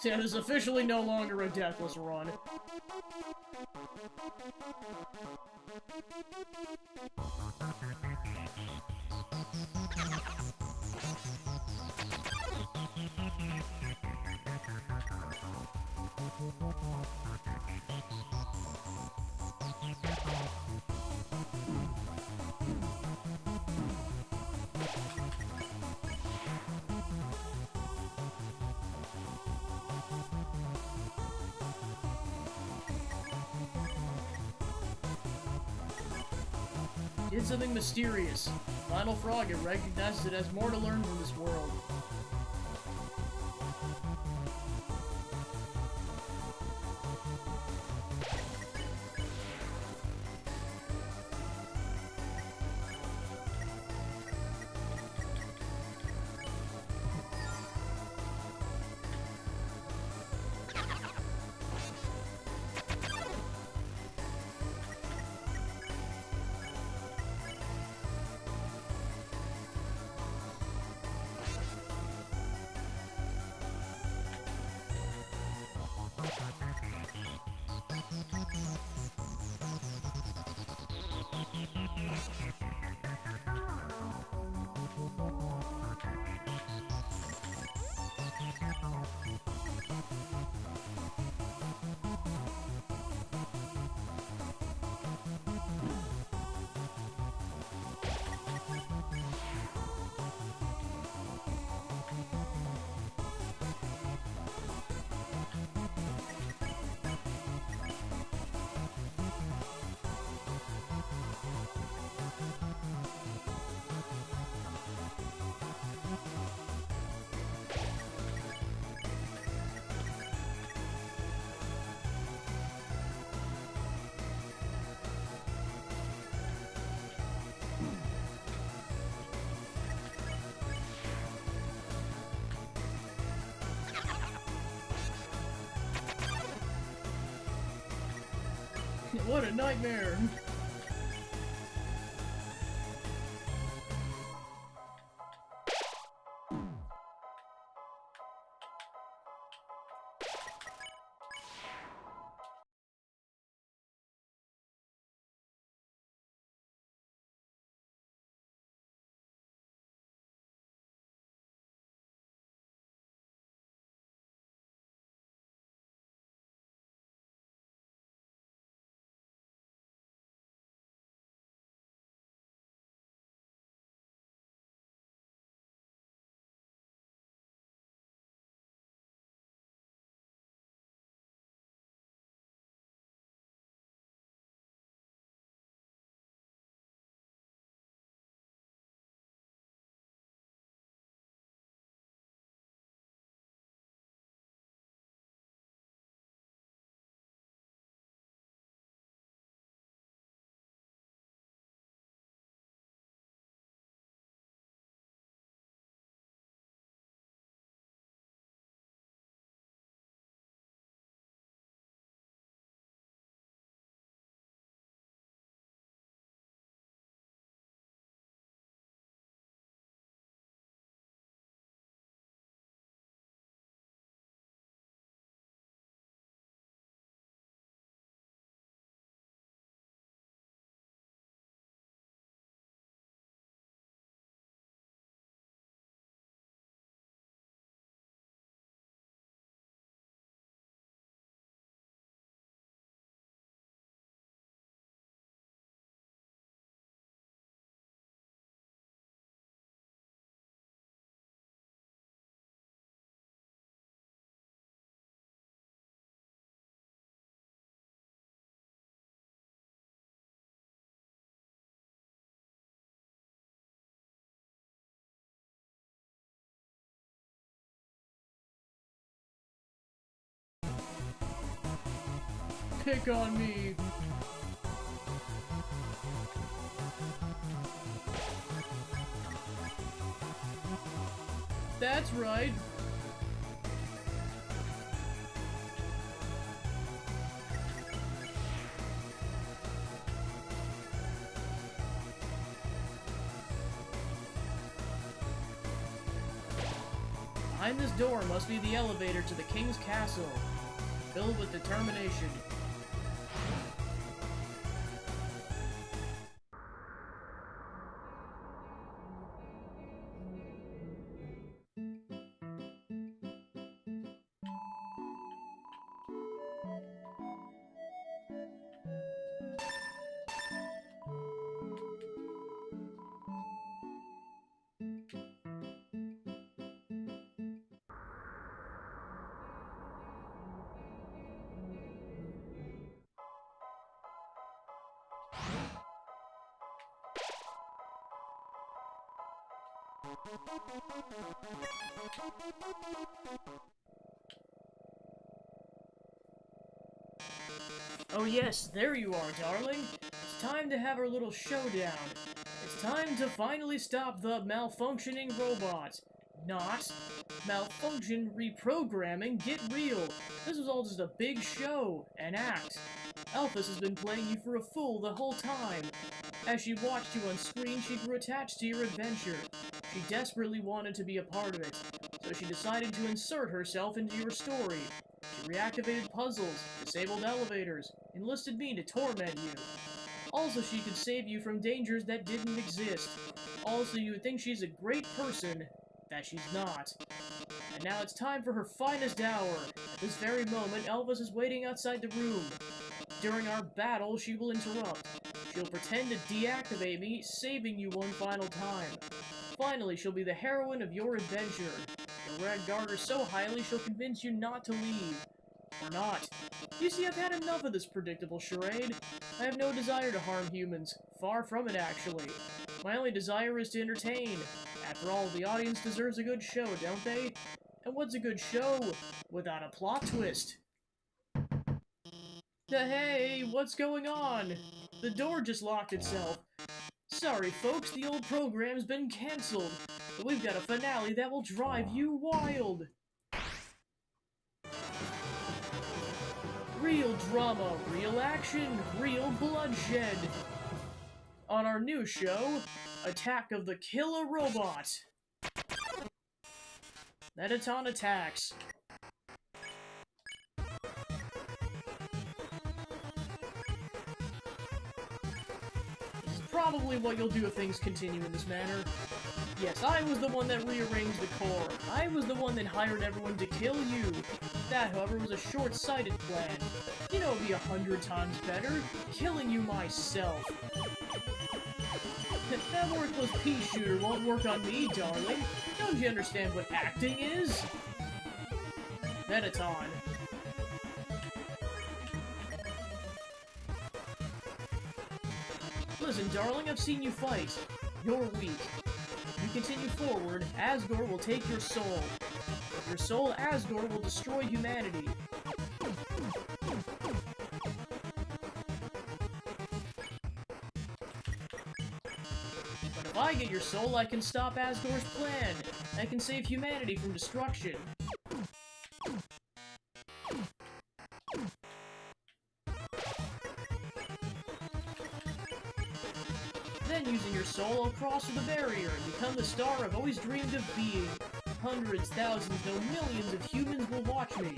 Yeah, this is officially no longer a deathless run. Did something mysterious. Final Frogget recognizes it has more to learn from this world. What a nightmare! Pick on me! That's right! Behind this door must be the elevator to the king's castle, filled with determination. Oh yes, there you are, darling. It's time to have our little showdown. It's time to finally stop the malfunctioning robot. Not. Malfunction, reprogramming, get real. This was all just a big show, an act. Alphys has been playing you for a fool the whole time. As she watched you on screen, she grew attached to your adventure. She desperately wanted to be a part of it, so she decided to insert herself into your story. She reactivated puzzles, disabled elevators, enlisted me to torment you. Also, she could save you from dangers that didn't exist. Also, you would think she's a great person, that she's not. And now it's time for her finest hour. At this very moment, Elvis is waiting outside the room. During our battle, she will interrupt. She'll pretend to deactivate me, saving you one final time. Finally, she'll be the heroine of your adventure. You'll regard her so highly, she'll convince you not to leave. Or not. You see, I've had enough of this predictable charade. I have no desire to harm humans. Far from it, actually. My only desire is to entertain. After all, the audience deserves a good show, don't they? And what's a good show without a plot twist? Hey, what's going on? The door just locked itself. Sorry, folks, the old program's been cancelled. But we've got a finale that will drive you wild. Real drama, real action, real bloodshed. On our new show, Attack of the Killer Robot. Mettaton attacks. This is probably what you'll do if things continue in this manner. Yes, I was the one that rearranged the core. I was the one that hired everyone to kill you. That, however, was a short-sighted plan. You know, it'd be 100 times better, killing you myself. That worthless pea shooter won't work on me, darling. Don't you understand what acting is? Mettaton. Listen, darling, I've seen you fight. You're weak. If you continue forward, Asgore will take your soul. Your soul, Asgore, will destroy humanity. But if I get your soul, I can stop Asgore's plan. I can save humanity from destruction. Then, using your soul, I'll cross through the barrier and become the star I've always dreamed of being. Hundreds, thousands, no millions of humans will watch me.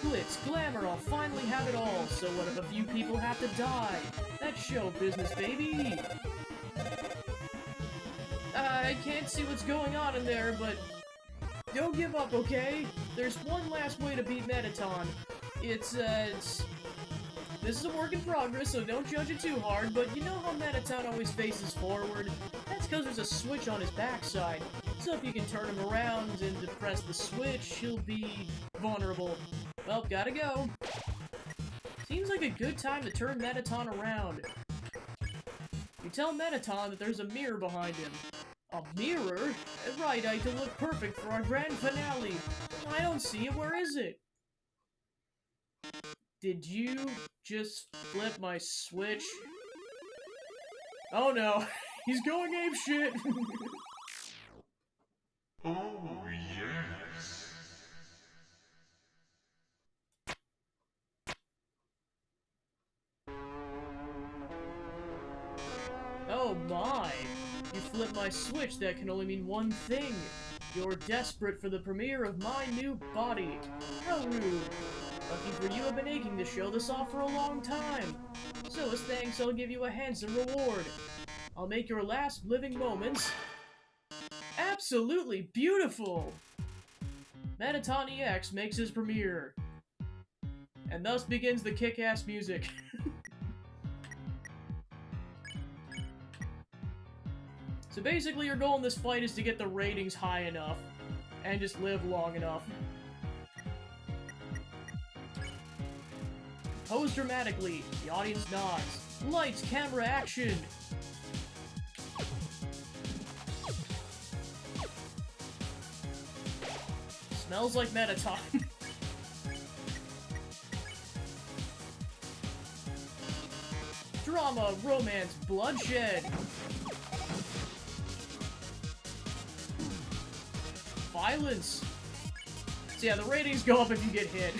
Glitz, glamour, I'll finally have it all, so what if a few people have to die? That's show business, baby! I can't see what's going on in there, but don't give up, okay? There's one last way to beat Mettaton. This is a work in progress, so don't judge it too hard, but you know how Mettaton always faces forward? That's because there's a switch on his backside. So if you can turn him around and depress the switch, he'll be vulnerable. Well, gotta go. Seems like a good time to turn Mettaton around. You tell Mettaton that there's a mirror behind him. A mirror? Right, to look perfect for our grand finale. I don't see it, where is it? Did you just flip my switch? Oh no, he's going apeshit! Oh, yes. Oh my! You flipped my switch, that can only mean one thing. You're desperate for the premiere of my new body. How rude. Lucky for you, I've been aching to show this off for a long time. So as thanks, I'll give you a handsome reward. I'll make your last living moments absolutely beautiful! Mettaton EX makes his premiere. And thus begins the kick-ass music. So basically your goal in this fight is to get the ratings high enough, and just live long enough. Pose dramatically, the audience nods. Lights, camera, action! Smells like Mettaton. Drama, romance, bloodshed. Violence. So yeah, the ratings go up if you get hit.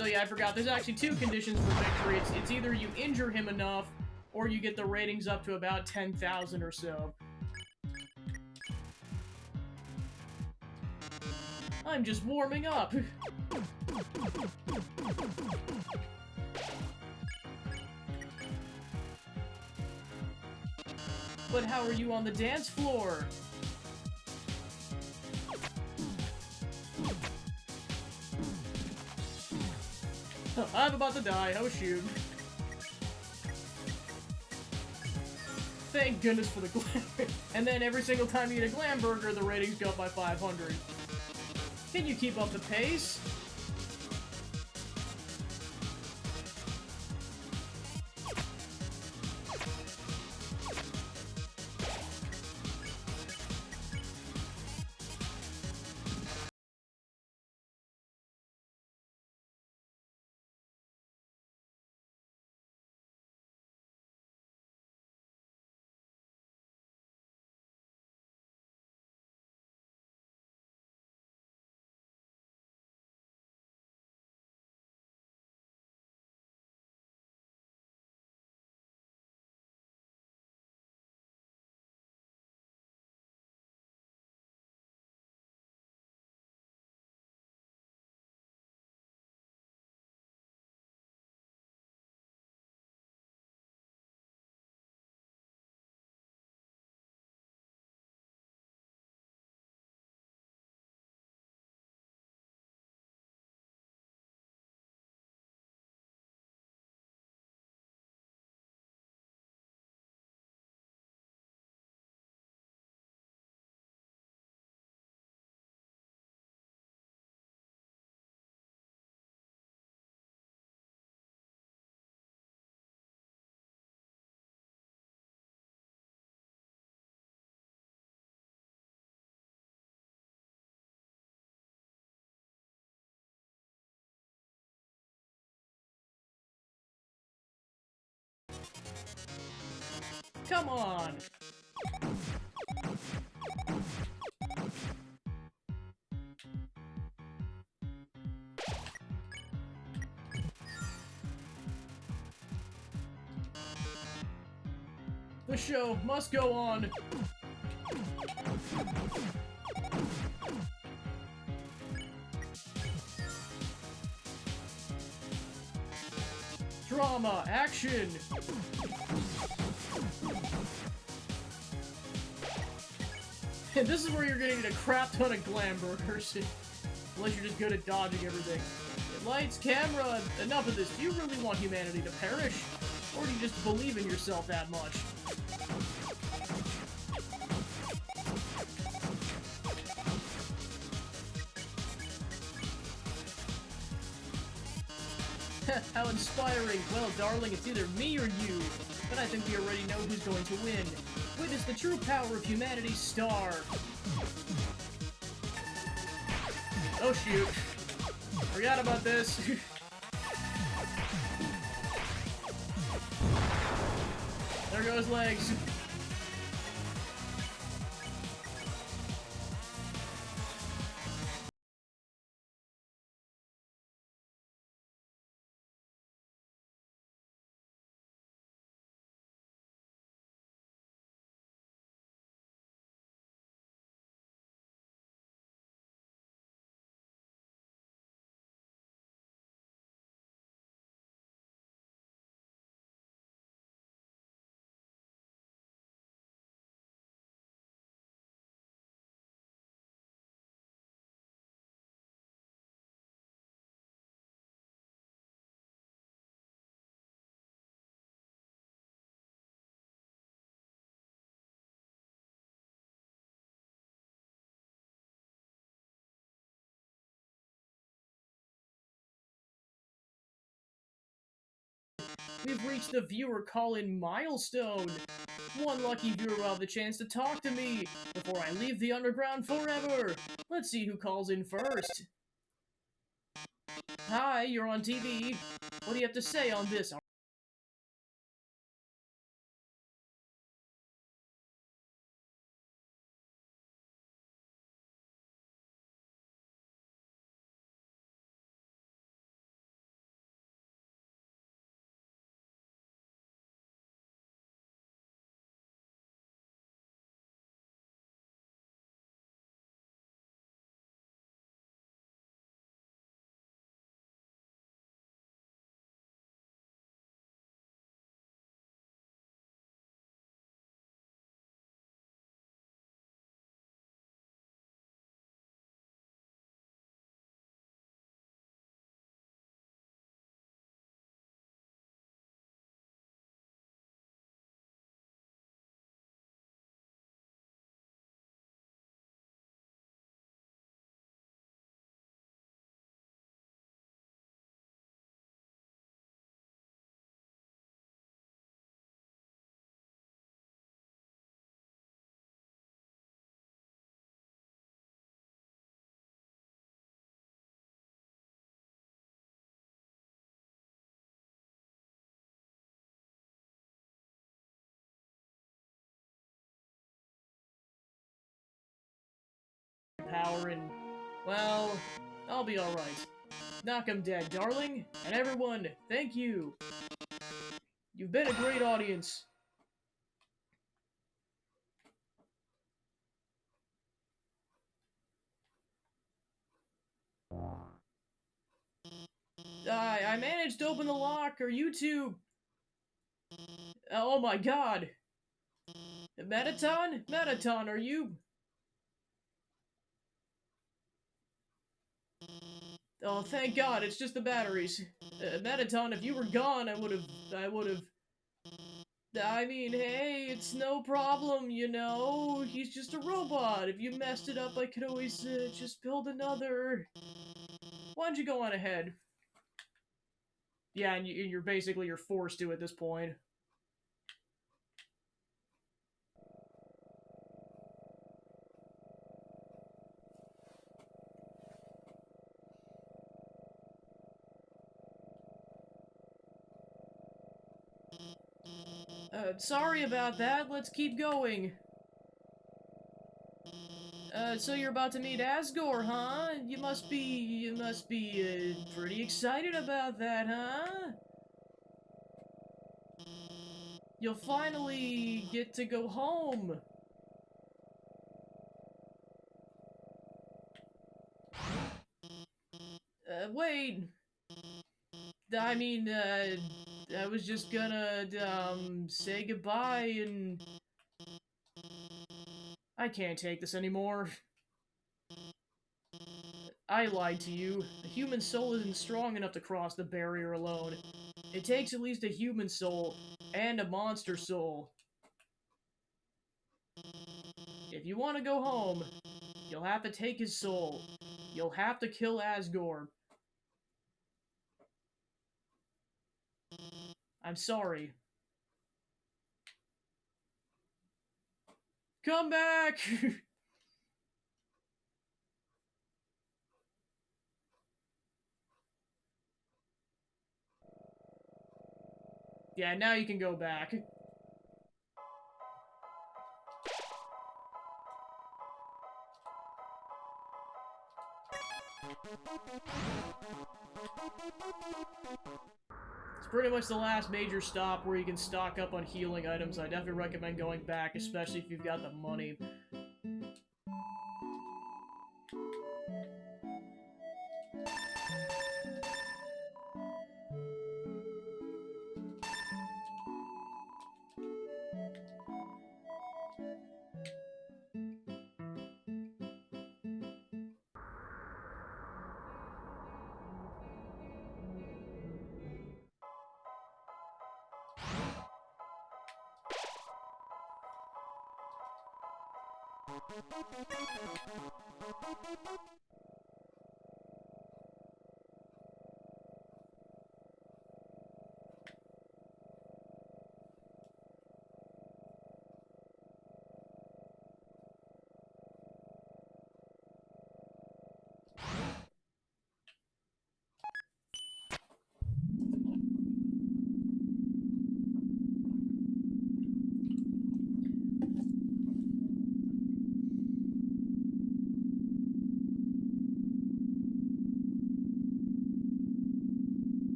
So yeah, I forgot. There's actually two conditions for victory. It's either you injure him enough, or you get the ratings up to about 10,000 or so. I'm just warming up. But how are you on the dance floor? I'm about to die. Oh shoot. Thank goodness for the glam. And then every single time you eat a glam burger, the ratings go up by 500. Can you keep up the pace? Come on! The show must go on! Drama, action! And this is where you're gonna get a crap ton of glam burgers. Unless you're just good at dodging everything. Lights, camera, enough of this. Do you really want humanity to perish? Or do you just believe in yourself that much? How inspiring. Well, darling, it's either me or you. But I think we already know who's going to win. Witness the true power of humanity's star. Oh shoot. Forgot about this. There goes legs. We've reached the viewer call-in milestone. One lucky viewer will have the chance to talk to me before I leave the underground forever. Let's see who calls in first. Hi, you're on TV. What do you have to say on this? power and, well, I'll be alright. Knock 'em dead, darling. And everyone, thank you. You've been a great audience. I managed to open the lock. Are you two... Oh my god. Metaton? Metaton, are you... Oh, thank god, it's just the batteries. Metaton, if you were gone, I would've... I mean, hey, it's no problem, you know? He's just a robot. If you messed it up, I could always, just build another... Why don't you go on ahead? Yeah, and you're forced to at this point. Sorry about that. Let's keep going. So you're about to meet Asgore, huh? You must be, pretty excited about that, huh? You'll finally get to go home. Wait. I mean, I was just gonna, say goodbye and... I can't take this anymore. I lied to you. A human soul isn't strong enough to cross the barrier alone. It takes at least a human soul, and a monster soul. If you want to go home, you'll have to take his soul. You'll have to kill Asgore. I'm sorry. Come back! Yeah, now you can go back. It's pretty much the last major stop where you can stock up on healing items. I definitely recommend going back, especially if you've got the money.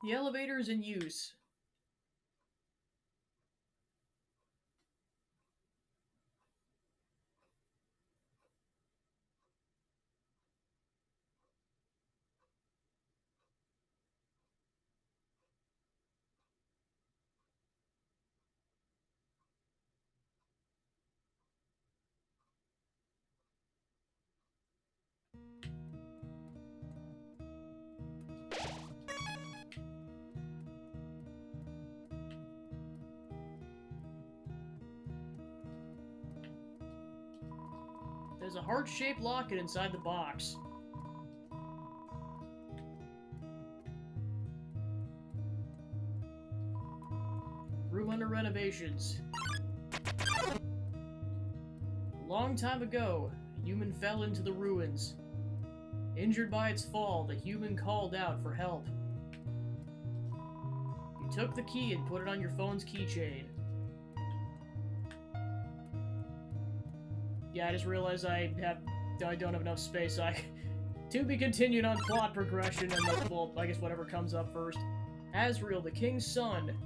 The elevator is in use. There's a heart-shaped locket inside the box. Room under renovations. A long time ago, A human fell into the ruins. Injured by its fall, the human called out for help. You took the key and put it on your phone's keychain. Yeah, I just realized I don't have enough space. To be continued on plot progression and well, I guess whatever comes up first. Asriel, the king's son,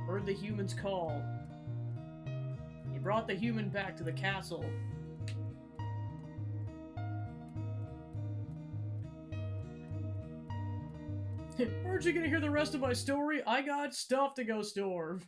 heard the human's call. He brought the human back to the castle. Aren't you gonna hear the rest of my story? I got stuff to go store.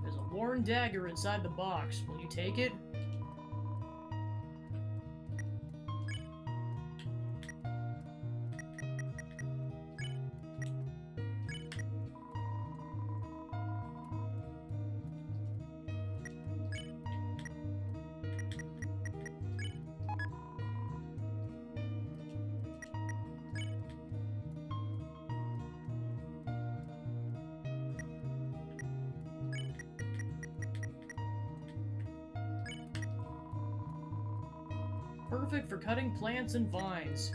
There's a worn dagger inside the box. Will you take it? Perfect for cutting plants and vines.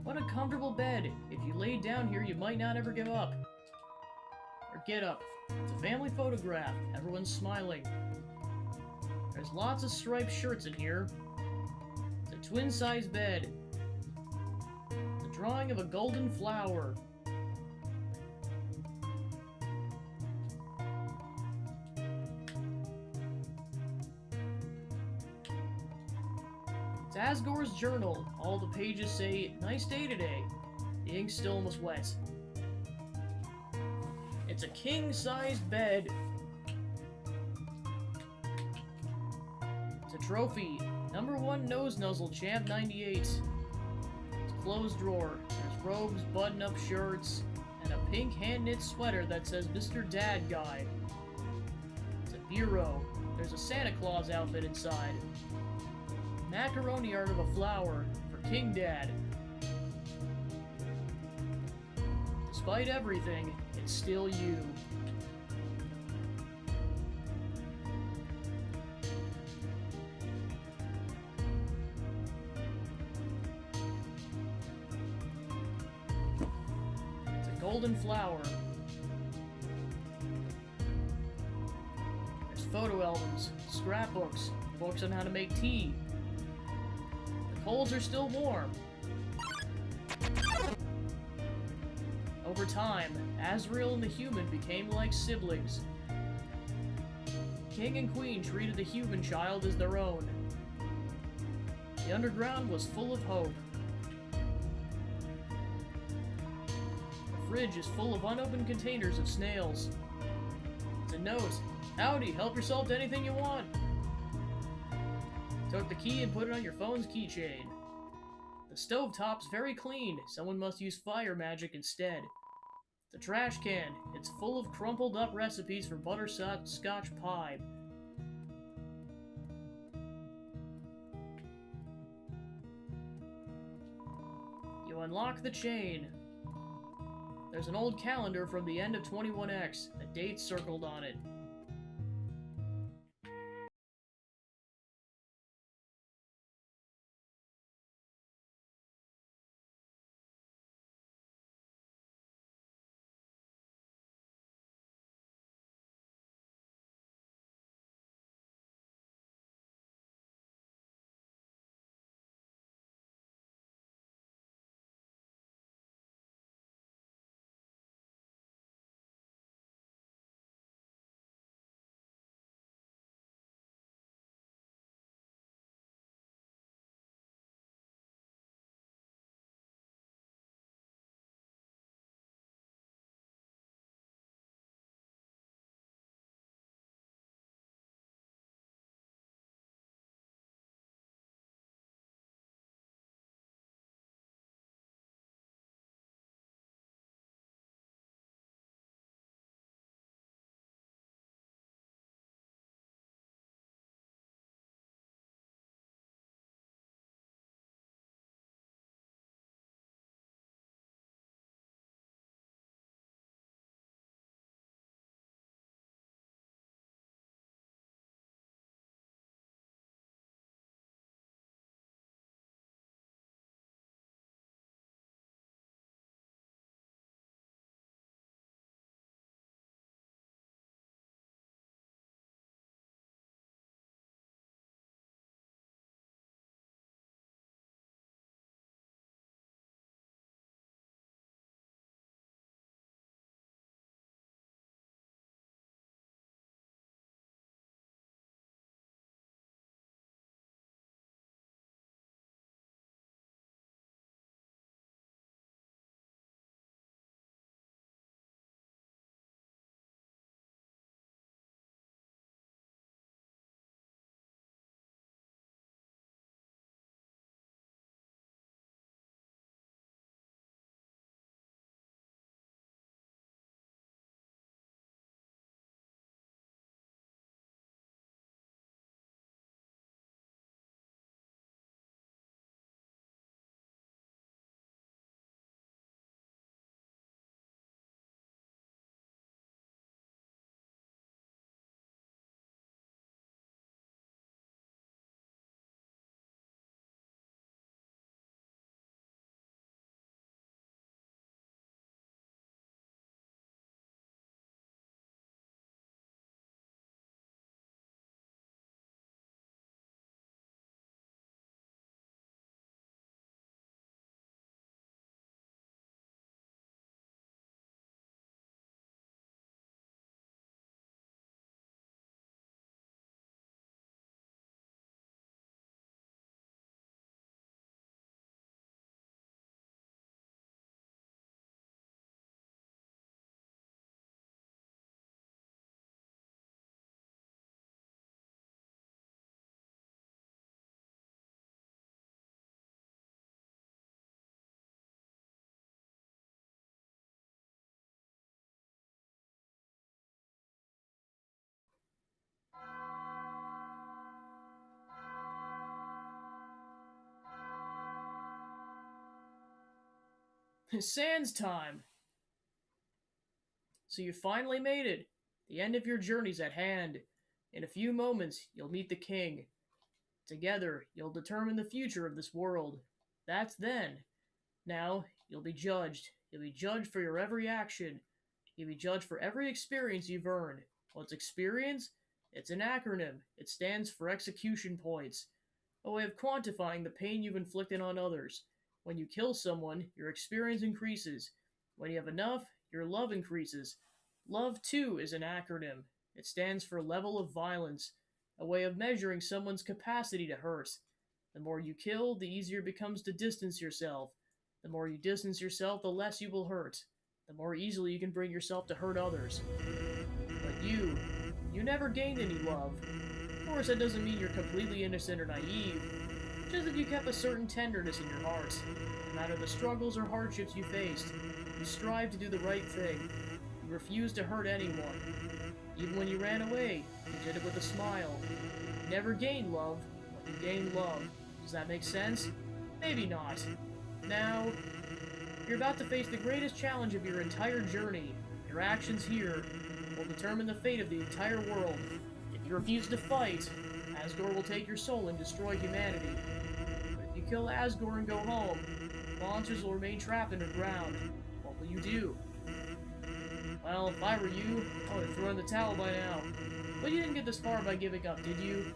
What a comfortable bed. If you laid down here, you might not ever give up. Or get up. It's a family photograph. Everyone's smiling. There's lots of striped shirts in here. It's a twin-size bed. The drawing of a golden flower. It's Asgore's journal. All the pages say, "Nice day today." The ink's still almost wet. It's a king-sized bed. It's a trophy. #1 nose nuzzle, champ 98. It's a clothes drawer. There's robes, button-up shirts, and a pink hand-knit sweater that says Mr. Dad Guy. It's a bureau. There's a Santa Claus outfit inside. Macaroni art of a flower for King Dad. Despite everything, it's still you. It's a golden flower. There's photo albums, scrapbooks, books on how to make tea. The coals are still warm. Over time, Asriel and the human became like siblings. King and Queen treated the human child as their own. The underground was full of hope. The fridge is full of unopened containers of snails. It's a note. "Howdy, help yourself to anything you want." Took the key and put it on your phone's keychain. The stovetop's very clean. Someone must use fire magic instead. The trash can. It's full of crumpled up recipes for butterscotch pie. You unlock the chain. There's an old calendar from the end of 21X. A date circled on it. Sans time! So you finally made it. The end of your journey's at hand. In a few moments, you'll meet the king. Together, you'll determine the future of this world. That's then. Now, you'll be judged. You'll be judged for your every action. You'll be judged for every experience you've earned. What's experience? It's an acronym. It stands for execution points, a way of quantifying the pain you've inflicted on others. When you kill someone, your experience increases. When you have enough, your love increases. Love, too, is an acronym. It stands for level of violence, a way of measuring someone's capacity to hurt. The more you kill, the easier it becomes to distance yourself. The more you distance yourself, the less you will hurt. The more easily you can bring yourself to hurt others. But you never gained any love. Of course, that doesn't mean you're completely innocent or naive, just that you kept a certain tenderness in your heart. No matter the struggles or hardships you faced, you strived to do the right thing. You refused to hurt anyone. Even when you ran away, you did it with a smile. You never gained love, but you gained love. Does that make sense? Maybe not. Now, you're about to face the greatest challenge of your entire journey. Your actions here will determine the fate of the entire world. If you refuse to fight, Asgore will take your soul and destroy humanity. But if you kill Asgore and go home, monsters will remain trapped underground. What will you do? Well, if I were you, I would have thrown the towel by now. But you didn't get this far by giving up, did you?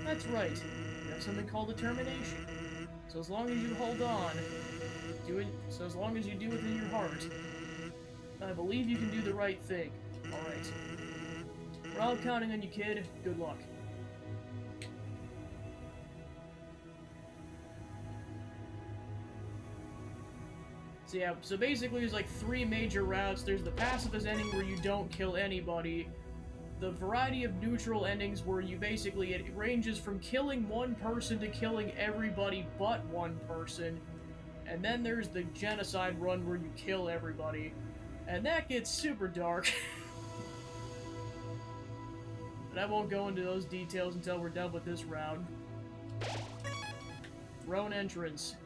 That's right. You have something called determination. So as long as you hold on, as long as you do within your heart, I believe you can do the right thing. Alright. We're all counting on you, kid. Good luck. So yeah, so basically there's like 3 major routes. There's the pacifist ending where you don't kill anybody. The variety of neutral endings where you basically, it ranges from killing one person to killing everybody but one person. And then there's the genocide run where you kill everybody. And that gets super dark. But I won't go into those details until we're done with this round. Throne entrance.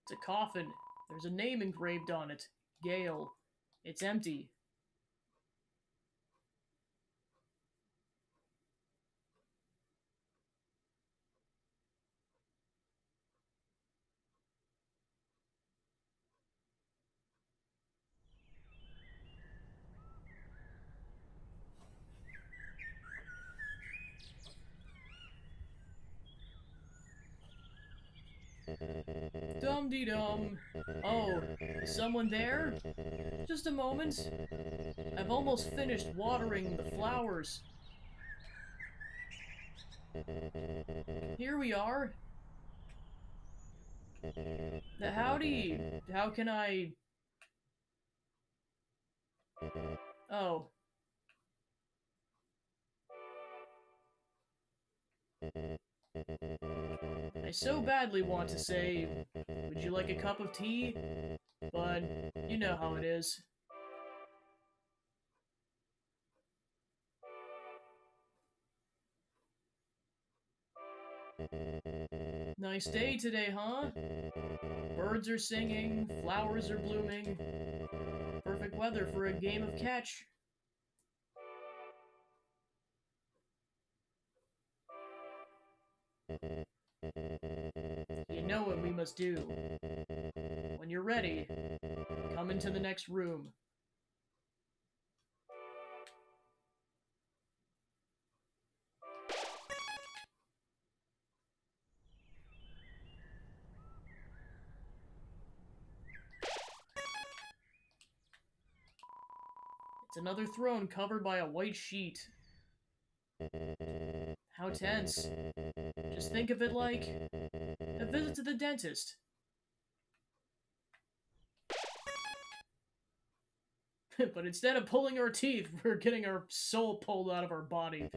It's a coffin. There's a name engraved on it. Gale. It's empty. Dum-dee-dum. Oh, is someone there? Just a moment. I've almost finished watering the flowers. Here we are. Howdy. How can I... Oh. I so badly want to say, would you like a cup of tea? But you know how it is. Nice day today, huh? Birds are singing, flowers are blooming. Perfect weather for a game of catch. You know what we must do. When you're ready, come into the next room. It's another throne covered by a white sheet. How tense. Just think of it like a visit to the dentist. But instead of pulling our teeth, we're getting our soul pulled out of our body.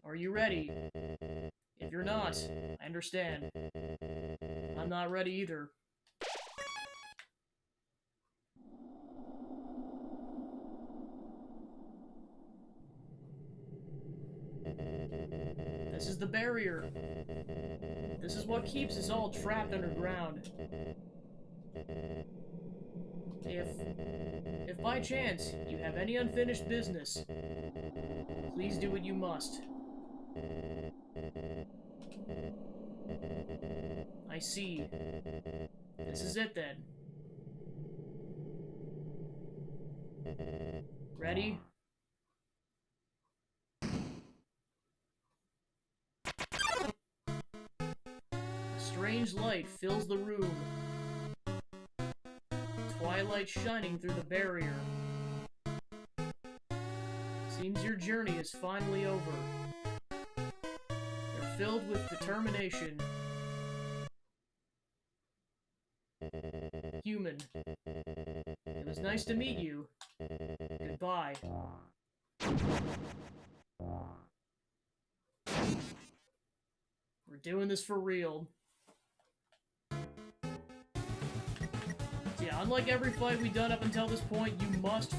Are you ready? If you're not, I understand. I'm not ready either. 'It's This is the barrier. This is what keeps us all trapped underground. If by chance you have any unfinished business, please do what you must. I see. This is it then. Ready? A strange light fills the room. Twilight shining through the barrier. Seems your journey is finally over. You're filled with determination. Human. It was nice to meet you. Goodbye. We're doing this for real. So yeah, unlike every fight we've done up until this point, you must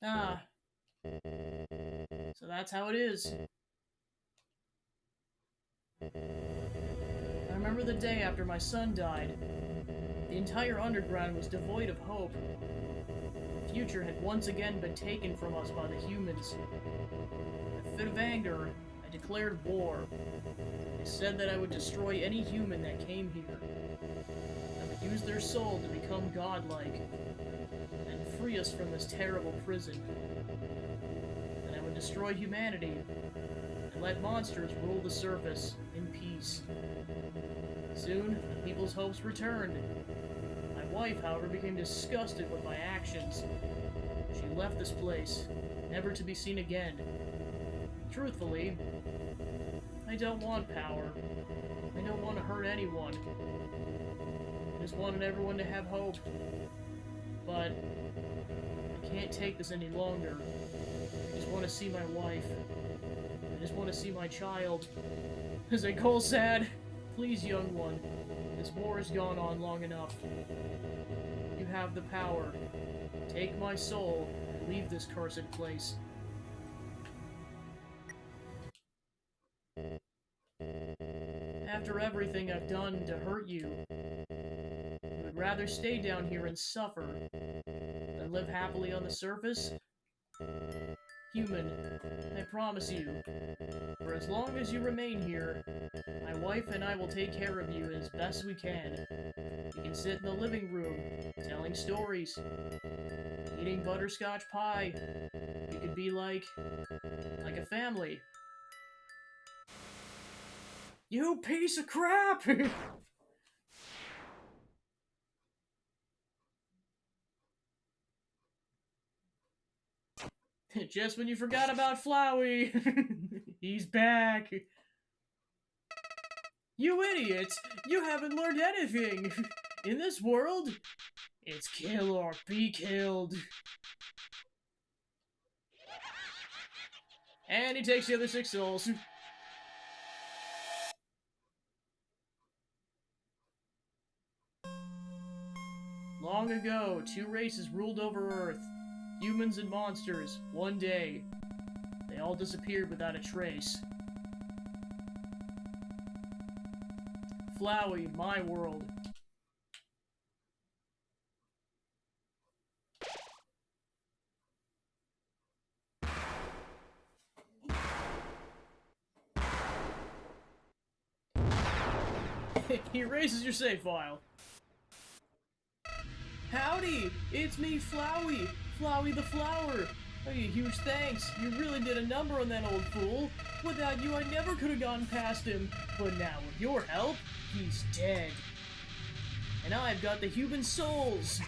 Ah, so that's how it is. I remember the day after my son died. The entire underground was devoid of hope. The future had once again been taken from us by the humans. In a fit of anger, I declared war. I said that I would destroy any human that came here. I would use their soul to become godlike and free us from this terrible prison. Then I would destroy humanity and let monsters rule the surface in peace. Soon, the people's hopes returned. My wife, however, became disgusted with my actions. She left this place, never to be seen again. Truthfully, I don't want power. I don't want to hurt anyone. I just wanted everyone to have hope. But I can't take this any longer. I just want to see my wife. I just want to see my child. As I call sad, please, young one, this war has gone on long enough. You have the power. Take my soul and leave this cursed place. After everything I've done to hurt you, you would rather stay down here and suffer than live happily on the surface? Human, I promise you, for as long as you remain here, my wife and I will take care of you as best we can. We can sit in the living room, telling stories, eating butterscotch pie. We could be like a family. You piece of crap! Just when you forgot about Flowey, he's back. You idiots! You haven't learned anything! In this world, it's kill or be killed. And he takes the other 6 souls. Long ago, 2 races ruled over Earth. Humans and monsters. One day, they all disappeared without a trace. Flowey, my world. He erases your save file. Howdy! It's me, Flowey! Flowey the Flower! Oh, huge thanks! You really did a number on that old fool! Without you, I never could have gone past him! But now, with your help, he's dead! And I've got the human souls!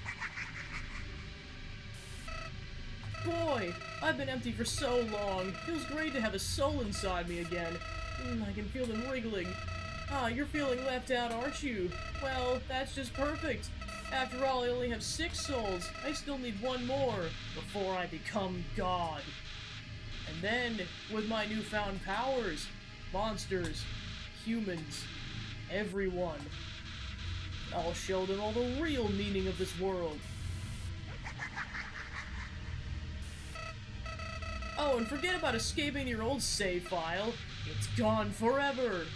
Boy, I've been empty for so long. Feels great to have a soul inside me again. I can feel them wriggling. Ah, you're feeling left out, aren't you? Well, that's just perfect. After all, I only have 6 souls. I still need 1 more before I become God. And then, with my newfound powers, monsters, humans, everyone, I'll show them all the real meaning of this world. Oh, and forget about escaping your old save file. It's gone forever.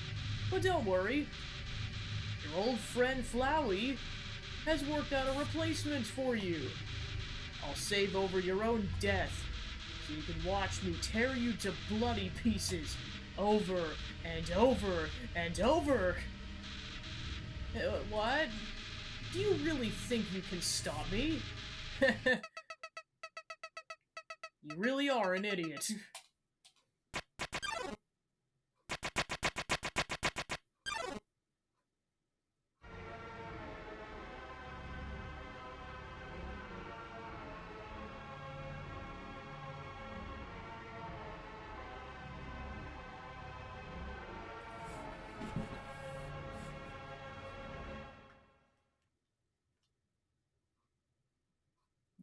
But don't worry. Your old friend Flowey has worked out a replacement for you. I'll save over your own death, so you can watch me tear you to bloody pieces, over and over and over. What? Do you really think you can stop me? You really are an idiot.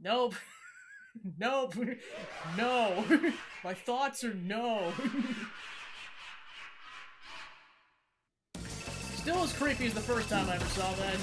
Nope. Nope. No. My thoughts are no. Still as creepy as the first time I ever saw that.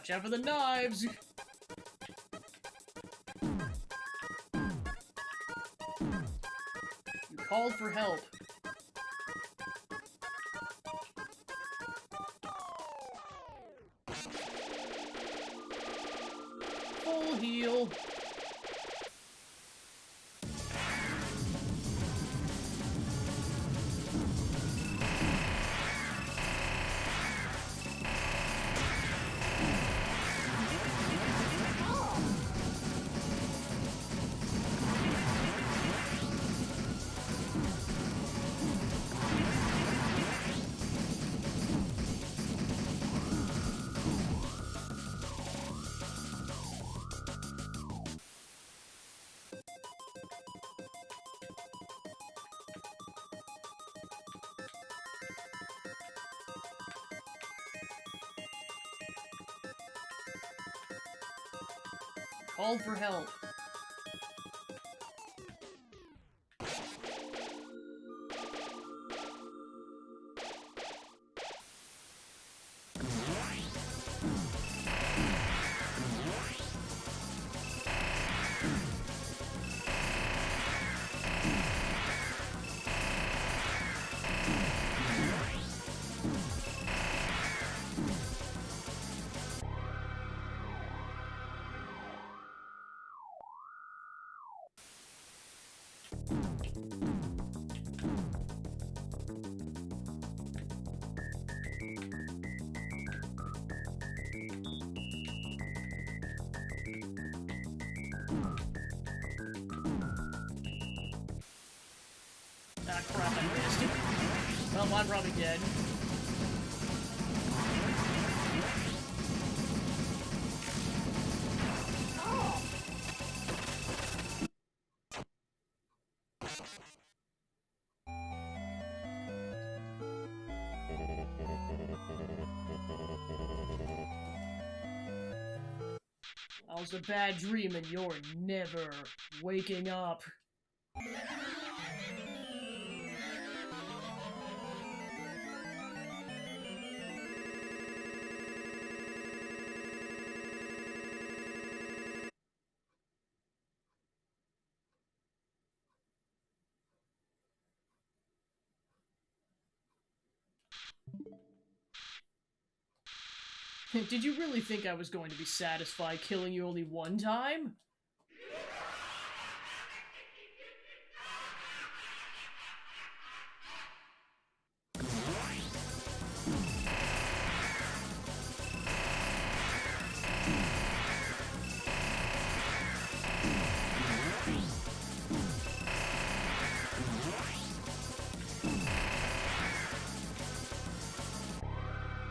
Watch out for the knives! You called for help. Full heal. Called for help. Ah, crap, I missed it. Well, I'm probably dead. That was a bad dream and you're never waking up. Did you really think I was going to be satisfied killing you only one time?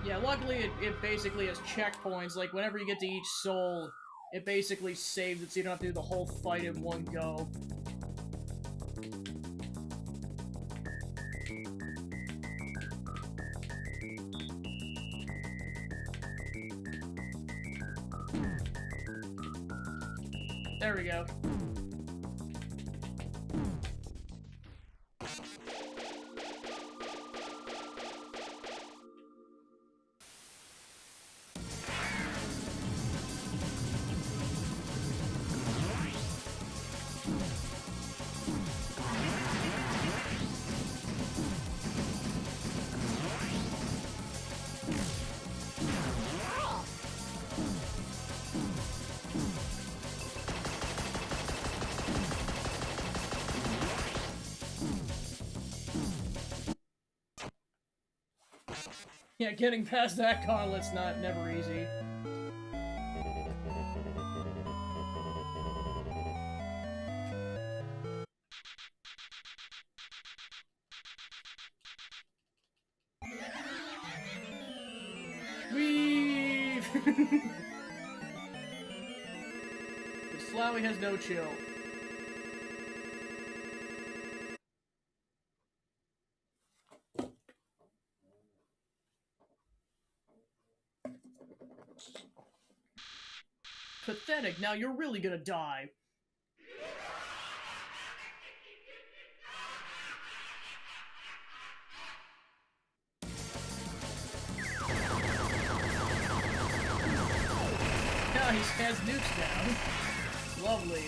Yeah, luckily it basically has checkpoints, like whenever you get to each soul, it basically saves it so you don't have to do the whole fight in one go. There we go. Yeah, getting past that gauntlet's never easy. Weave! The Flowey has no chill. Pathetic, now you're really gonna die. has nukes down. Lovely.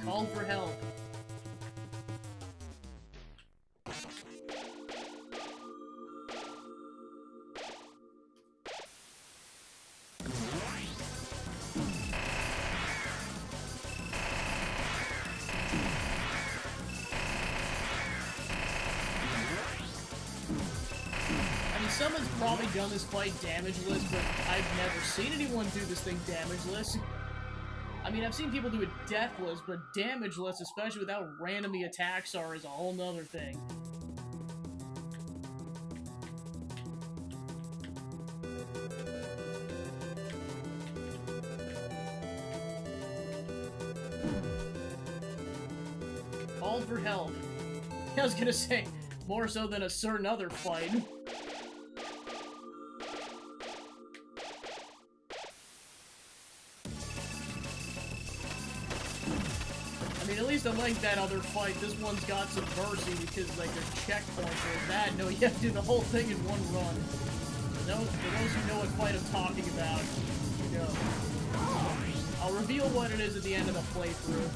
Called for help. I mean, someone's probably done this fight damageless, but I've never seen anyone do this thing damageless. I mean, I've seen people do it deathless, but damageless, especially without randomly attacks, is a whole nother thing. Called for help. I was gonna say, more so than a certain other fight. I mean, at least unlike that other fight, this one's got some mercy because, like, their checkpoints are bad. No, you have to do the whole thing in one run. For those who know what fight I'm talking about, you know. I'll reveal what it is at the end of the playthrough.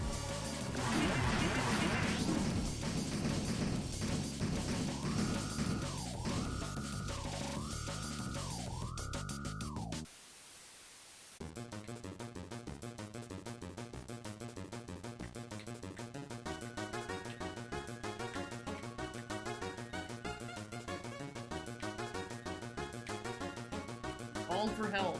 Called for help.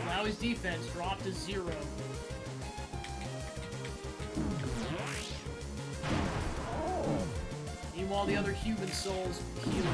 Now his defense dropped to 0. Meanwhile, the other human souls heal you.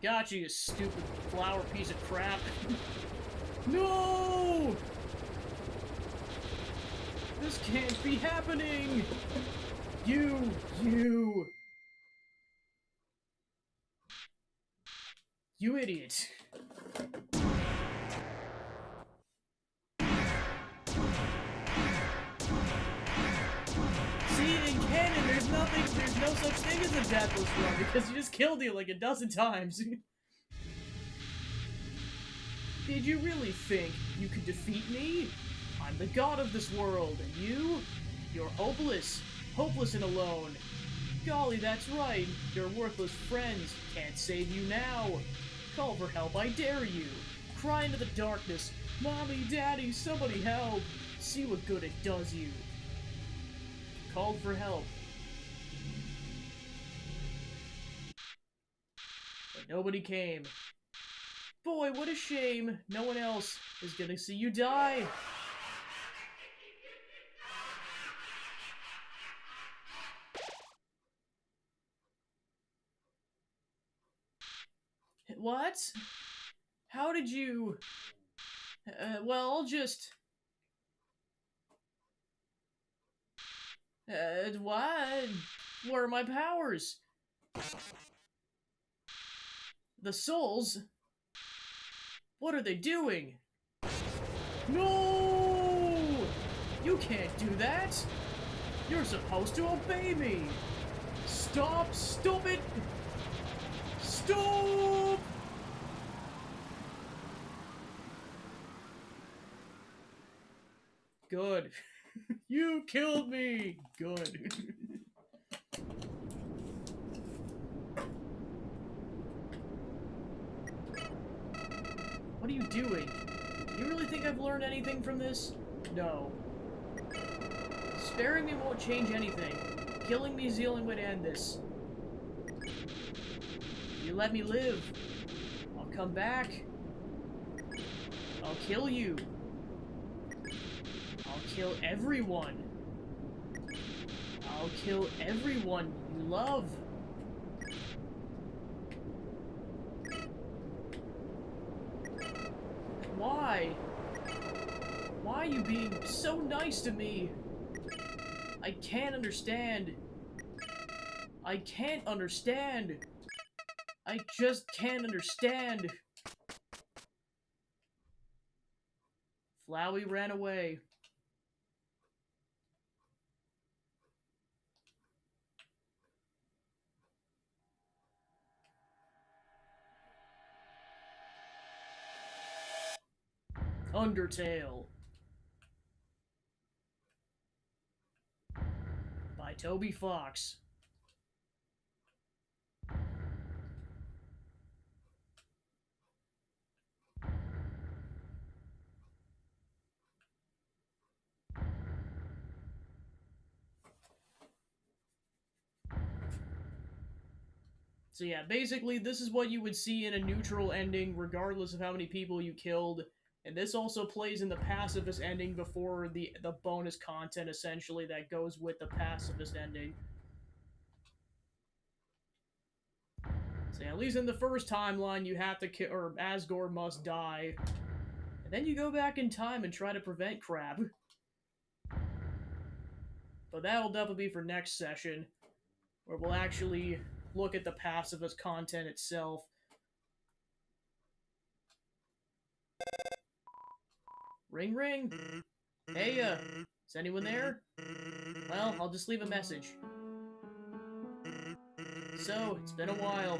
Gotcha, you stupid flower piece of crap. No! This can't be happening! You idiot. there's no such thing as a deathless run because you just killed you like a dozen times. Did you really think you could defeat me? I'm the god of this world, and you're hopeless. Hopeless and alone. Golly, that's right. Your worthless friends can't save you now. Call for help, I dare you. Cry into the darkness. Mommy, Daddy, somebody help. See what good it does you. Called for help. But nobody came. Boy, what a shame. No one else is gonna see you die. What? How did you... well, I'll just... what? Where are my powers? The souls? What are they doing? No! You can't do that! You're supposed to obey me! Stop! Stop it! Stop! Good. You killed me! Good. What are you doing? Do you really think I've learned anything from this? No. Sparing me won't change anything. Killing me is the only way to end this. If you let me live, I'll come back. I'll kill you. I'll kill everyone. I'll kill everyone you love. Why? Why are you being so nice to me? I can't understand. I can't understand. I just can't understand. Flowey ran away. Undertale by Toby Fox. So yeah, basically this is what you would see in a neutral ending regardless of how many people you killed. And this also plays in the pacifist ending before the bonus content, essentially, that goes with the pacifist ending. So yeah, at least in the first timeline, you have to kill, or Asgore must die. And then you go back in time and try to prevent crap. But that'll definitely be for next session, where we'll actually look at the pacifist content itself. Ring ring! Hey, is anyone there? Well, I'll just leave a message. So, it's been a while.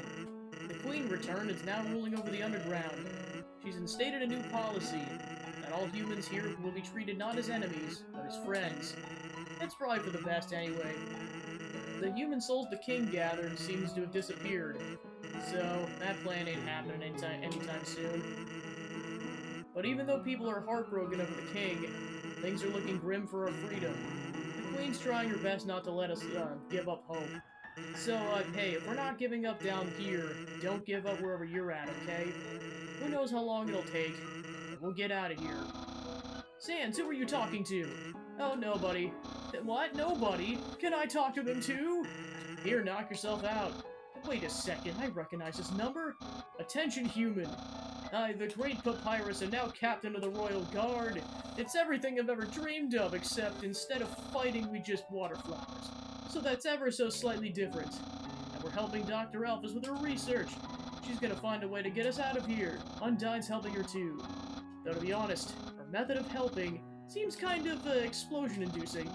The Queen returned and is now ruling over the underground. She's instated a new policy, that all humans here will be treated not as enemies, but as friends. That's probably for the best anyway. The human souls the king gathered seems to have disappeared, so that plan ain't happening anytime soon. But even though people are heartbroken over the king, things are looking grim for our freedom. The Queen's trying her best not to let us give up hope. So, hey, if we're not giving up down here, don't give up wherever you're at, okay? Who knows how long it'll take, but we'll get out of here. Sans, who are you talking to? Oh, nobody. What? Nobody? Can I talk to them too? Here, knock yourself out. Wait a second, I recognize this number. Attention, human. I, the great Papyrus, am now captain of the Royal Guard. It's everything I've ever dreamed of, except instead of fighting, we just water flowers. So that's ever so slightly different. And we're helping Dr. Alphys with her research. She's gonna find a way to get us out of here. Undyne's helping her too. Though to be honest, her method of helping seems kind of explosion-inducing.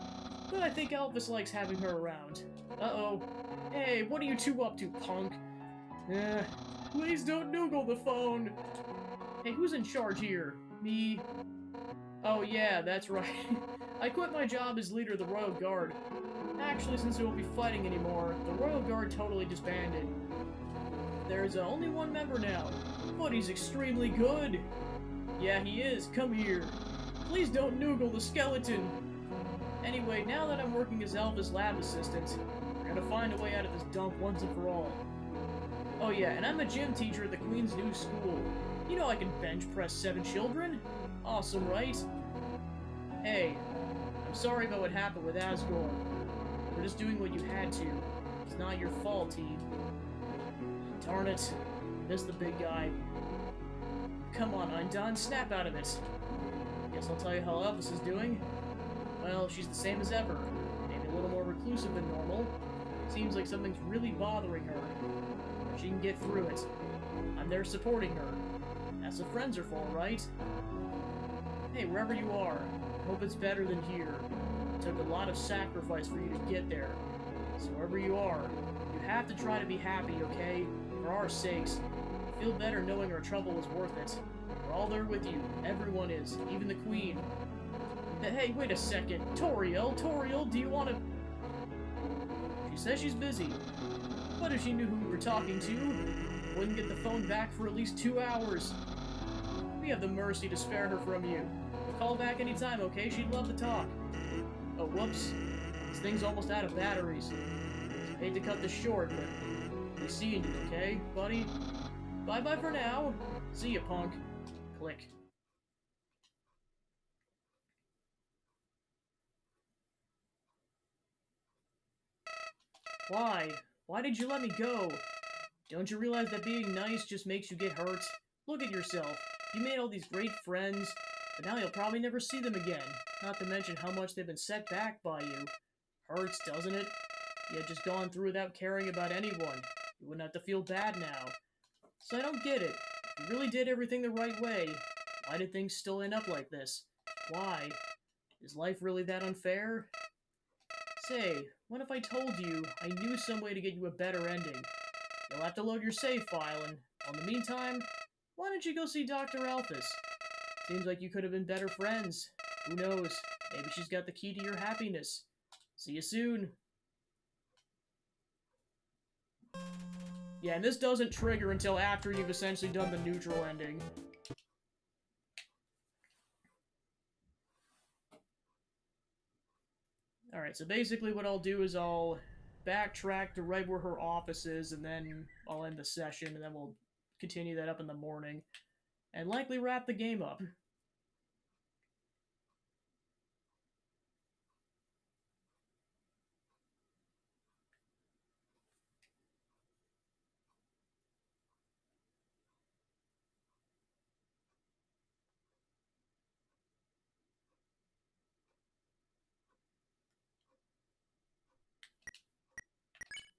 but I think Elvis likes having her around. Uh-oh. Hey, what are you two up to, punk? Please don't noogle the phone! Hey, who's in charge here? Me? Oh yeah, that's right. I quit my job as leader of the Royal Guard. Actually, since we won't be fighting anymore, the Royal Guard totally disbanded. There's only one member now, but he's extremely good. Yeah, he is. Come here. Please don't noogle the skeleton. Anyway, now that I'm working as Elvis' lab assistant, we're gonna find a way out of this dump once and for all. Oh yeah, and I'm a gym teacher at the Queen's new school. You know I can bench press 7 children? Awesome, right? Hey, I'm sorry about what happened with Asgore. We're just doing what you had to. It's not your fault, he... Darn it. Missed the big guy. Come on, Undone, snap out of it. Guess I'll tell you how Elvis is doing. Well, she's the same as ever. Maybe a little more reclusive than normal. Seems like something's really bothering her. But she can get through it. I'm there supporting her. That's what friends are for, right? Hey, wherever you are, hope it's better than here. It took a lot of sacrifice for you to get there. So wherever you are, you have to try to be happy, okay? For our sakes. Feel better knowing our trouble was worth it. We're all there with you. Everyone is. Even the Queen. Hey, wait a second. Toriel, do you want to... She says she's busy. But if she knew who we were talking to, wouldn't get the phone back for at least 2 hours. We have the mercy to spare her from you. Call back anytime, okay? She'd love to talk. Oh, whoops. This thing's almost out of batteries. Hate to cut this short, but we'll see you, okay, buddy? Bye-bye for now. See ya, punk. Click. Why? Why did you let me go? Don't you realize that being nice just makes you get hurt? Look at yourself. You made all these great friends, but now you'll probably never see them again. Not to mention how much they've been set back by you. Hurts, doesn't it? You had just gone through without caring about anyone. You wouldn't have to feel bad now. So I don't get it. If you really did everything the right way, why did things still end up like this? Why? Is life really that unfair? Say, what if I told you I knew some way to get you a better ending? You'll have to load your save file, and in the meantime, why don't you go see Dr. Alphys? Seems like you could have been better friends. Who knows? Maybe she's got the key to your happiness. See you soon. Yeah, and this doesn't trigger until after you've essentially done the neutral ending. Alright, so basically what I'll do is I'll backtrack to right where her office is, and then I'll end the session, and then we'll continue that up in the morning, and likely wrap the game up.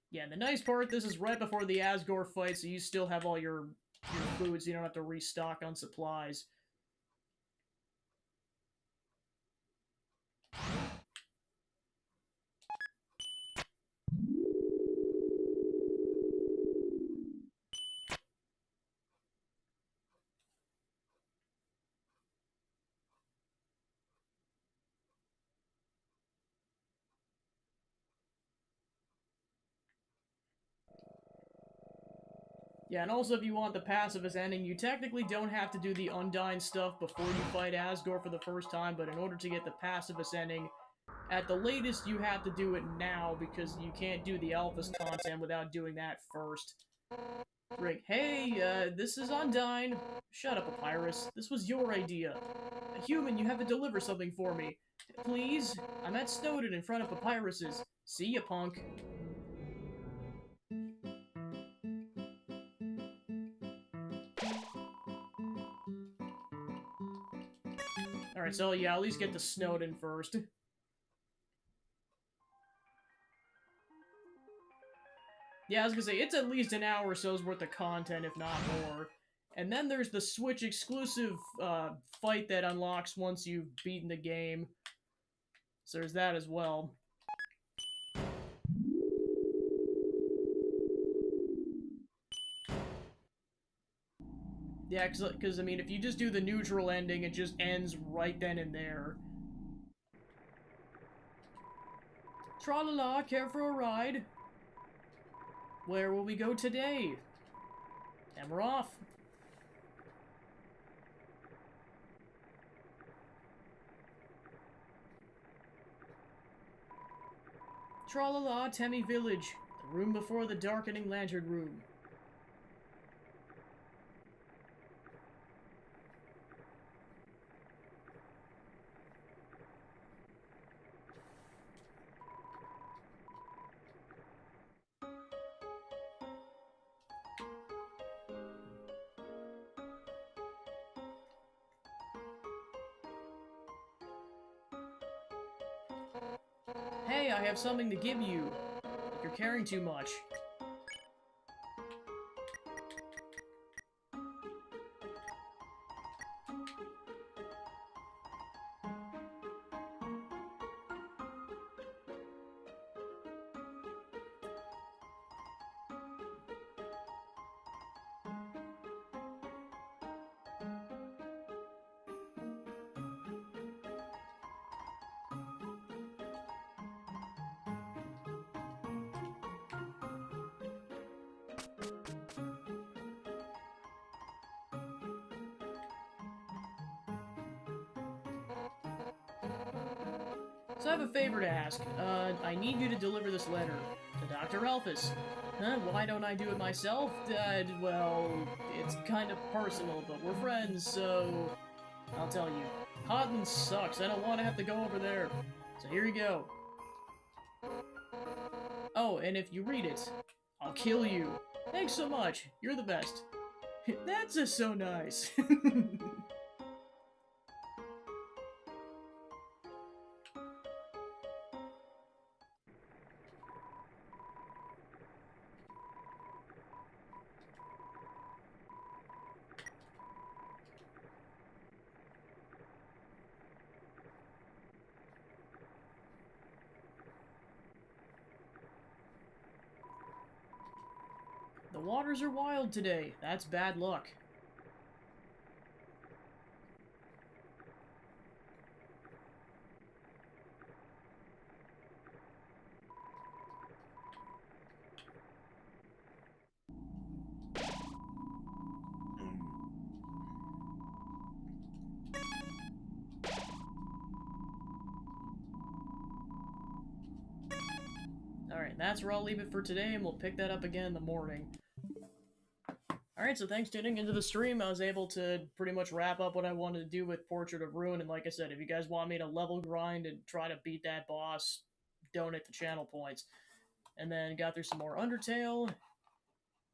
Yeah, and the nice part, this is right before the Asgore fight, so you still have all your food, so you don't have to restock on supplies. Yeah, and also if you want the pacifist ending, you technically don't have to do the Undyne stuff before you fight Asgore for the first time, but in order to get the pacifist ending, at the latest you have to do it now, because you can't do the Alphys content without doing that first. Rick, hey, this is Undyne. Shut up, Papyrus. This was your idea. A human, you have to deliver something for me. Please? I'm at Snowden in front of Papyrus's. See ya, punk. Alright, so yeah, at least get to Snowden first. Yeah, I was gonna say, it's at least an hour or so's worth of content, if not more. And then there's the Switch exclusive fight that unlocks once you've beaten the game. So there's that as well. Yeah, because I mean, if you just do the neutral ending, it just ends right then and there. Tra-la-la, care for a ride? Where will we go today? And we're off. Tra-la-la, Temmie Village. The room before the darkening lantern room. Hey, I have something to give you. Like you're caring too much. So I have a favor to ask. I need you to deliver this letter to Dr. Elphys. Why don't I do it myself? Well, it's kind of personal, but we're friends, so... I'll tell you. Hodman sucks. I don't want to have to go over there. So here you go. Oh, and if you read it, I'll kill you. Thanks so much. You're the best. That's just so nice. The waters are wild today. That's bad luck. Alright, that's where I'll leave it for today, and we'll pick that up again in the morning. Alright, so thanks for tuning into the stream. I was able to pretty much wrap up what I wanted to do with Portrait of Ruin, and like I said, if you guys want me to level grind and try to beat that boss, donate the channel points. And then got through some more Undertale.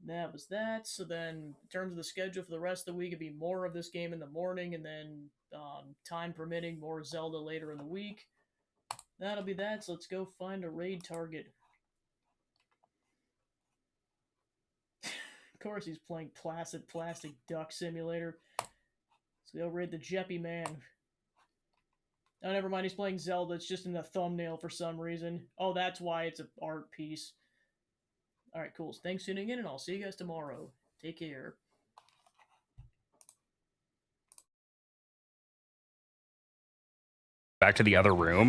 That was that. So then, in terms of the schedule for the rest of the week, it'd be more of this game in the morning, and then, time permitting, more Zelda later in the week. That'll be that, so let's go find a raid target. Of course he's playing Placid Plastic Duck Simulator. So go raid the Jeppy Man. Oh, never mind, he's playing Zelda. It's just in the thumbnail for some reason. Oh, that's why it's an art piece. Alright, cool. So thanks for tuning in, and I'll see you guys tomorrow. Take care. Back to the other room.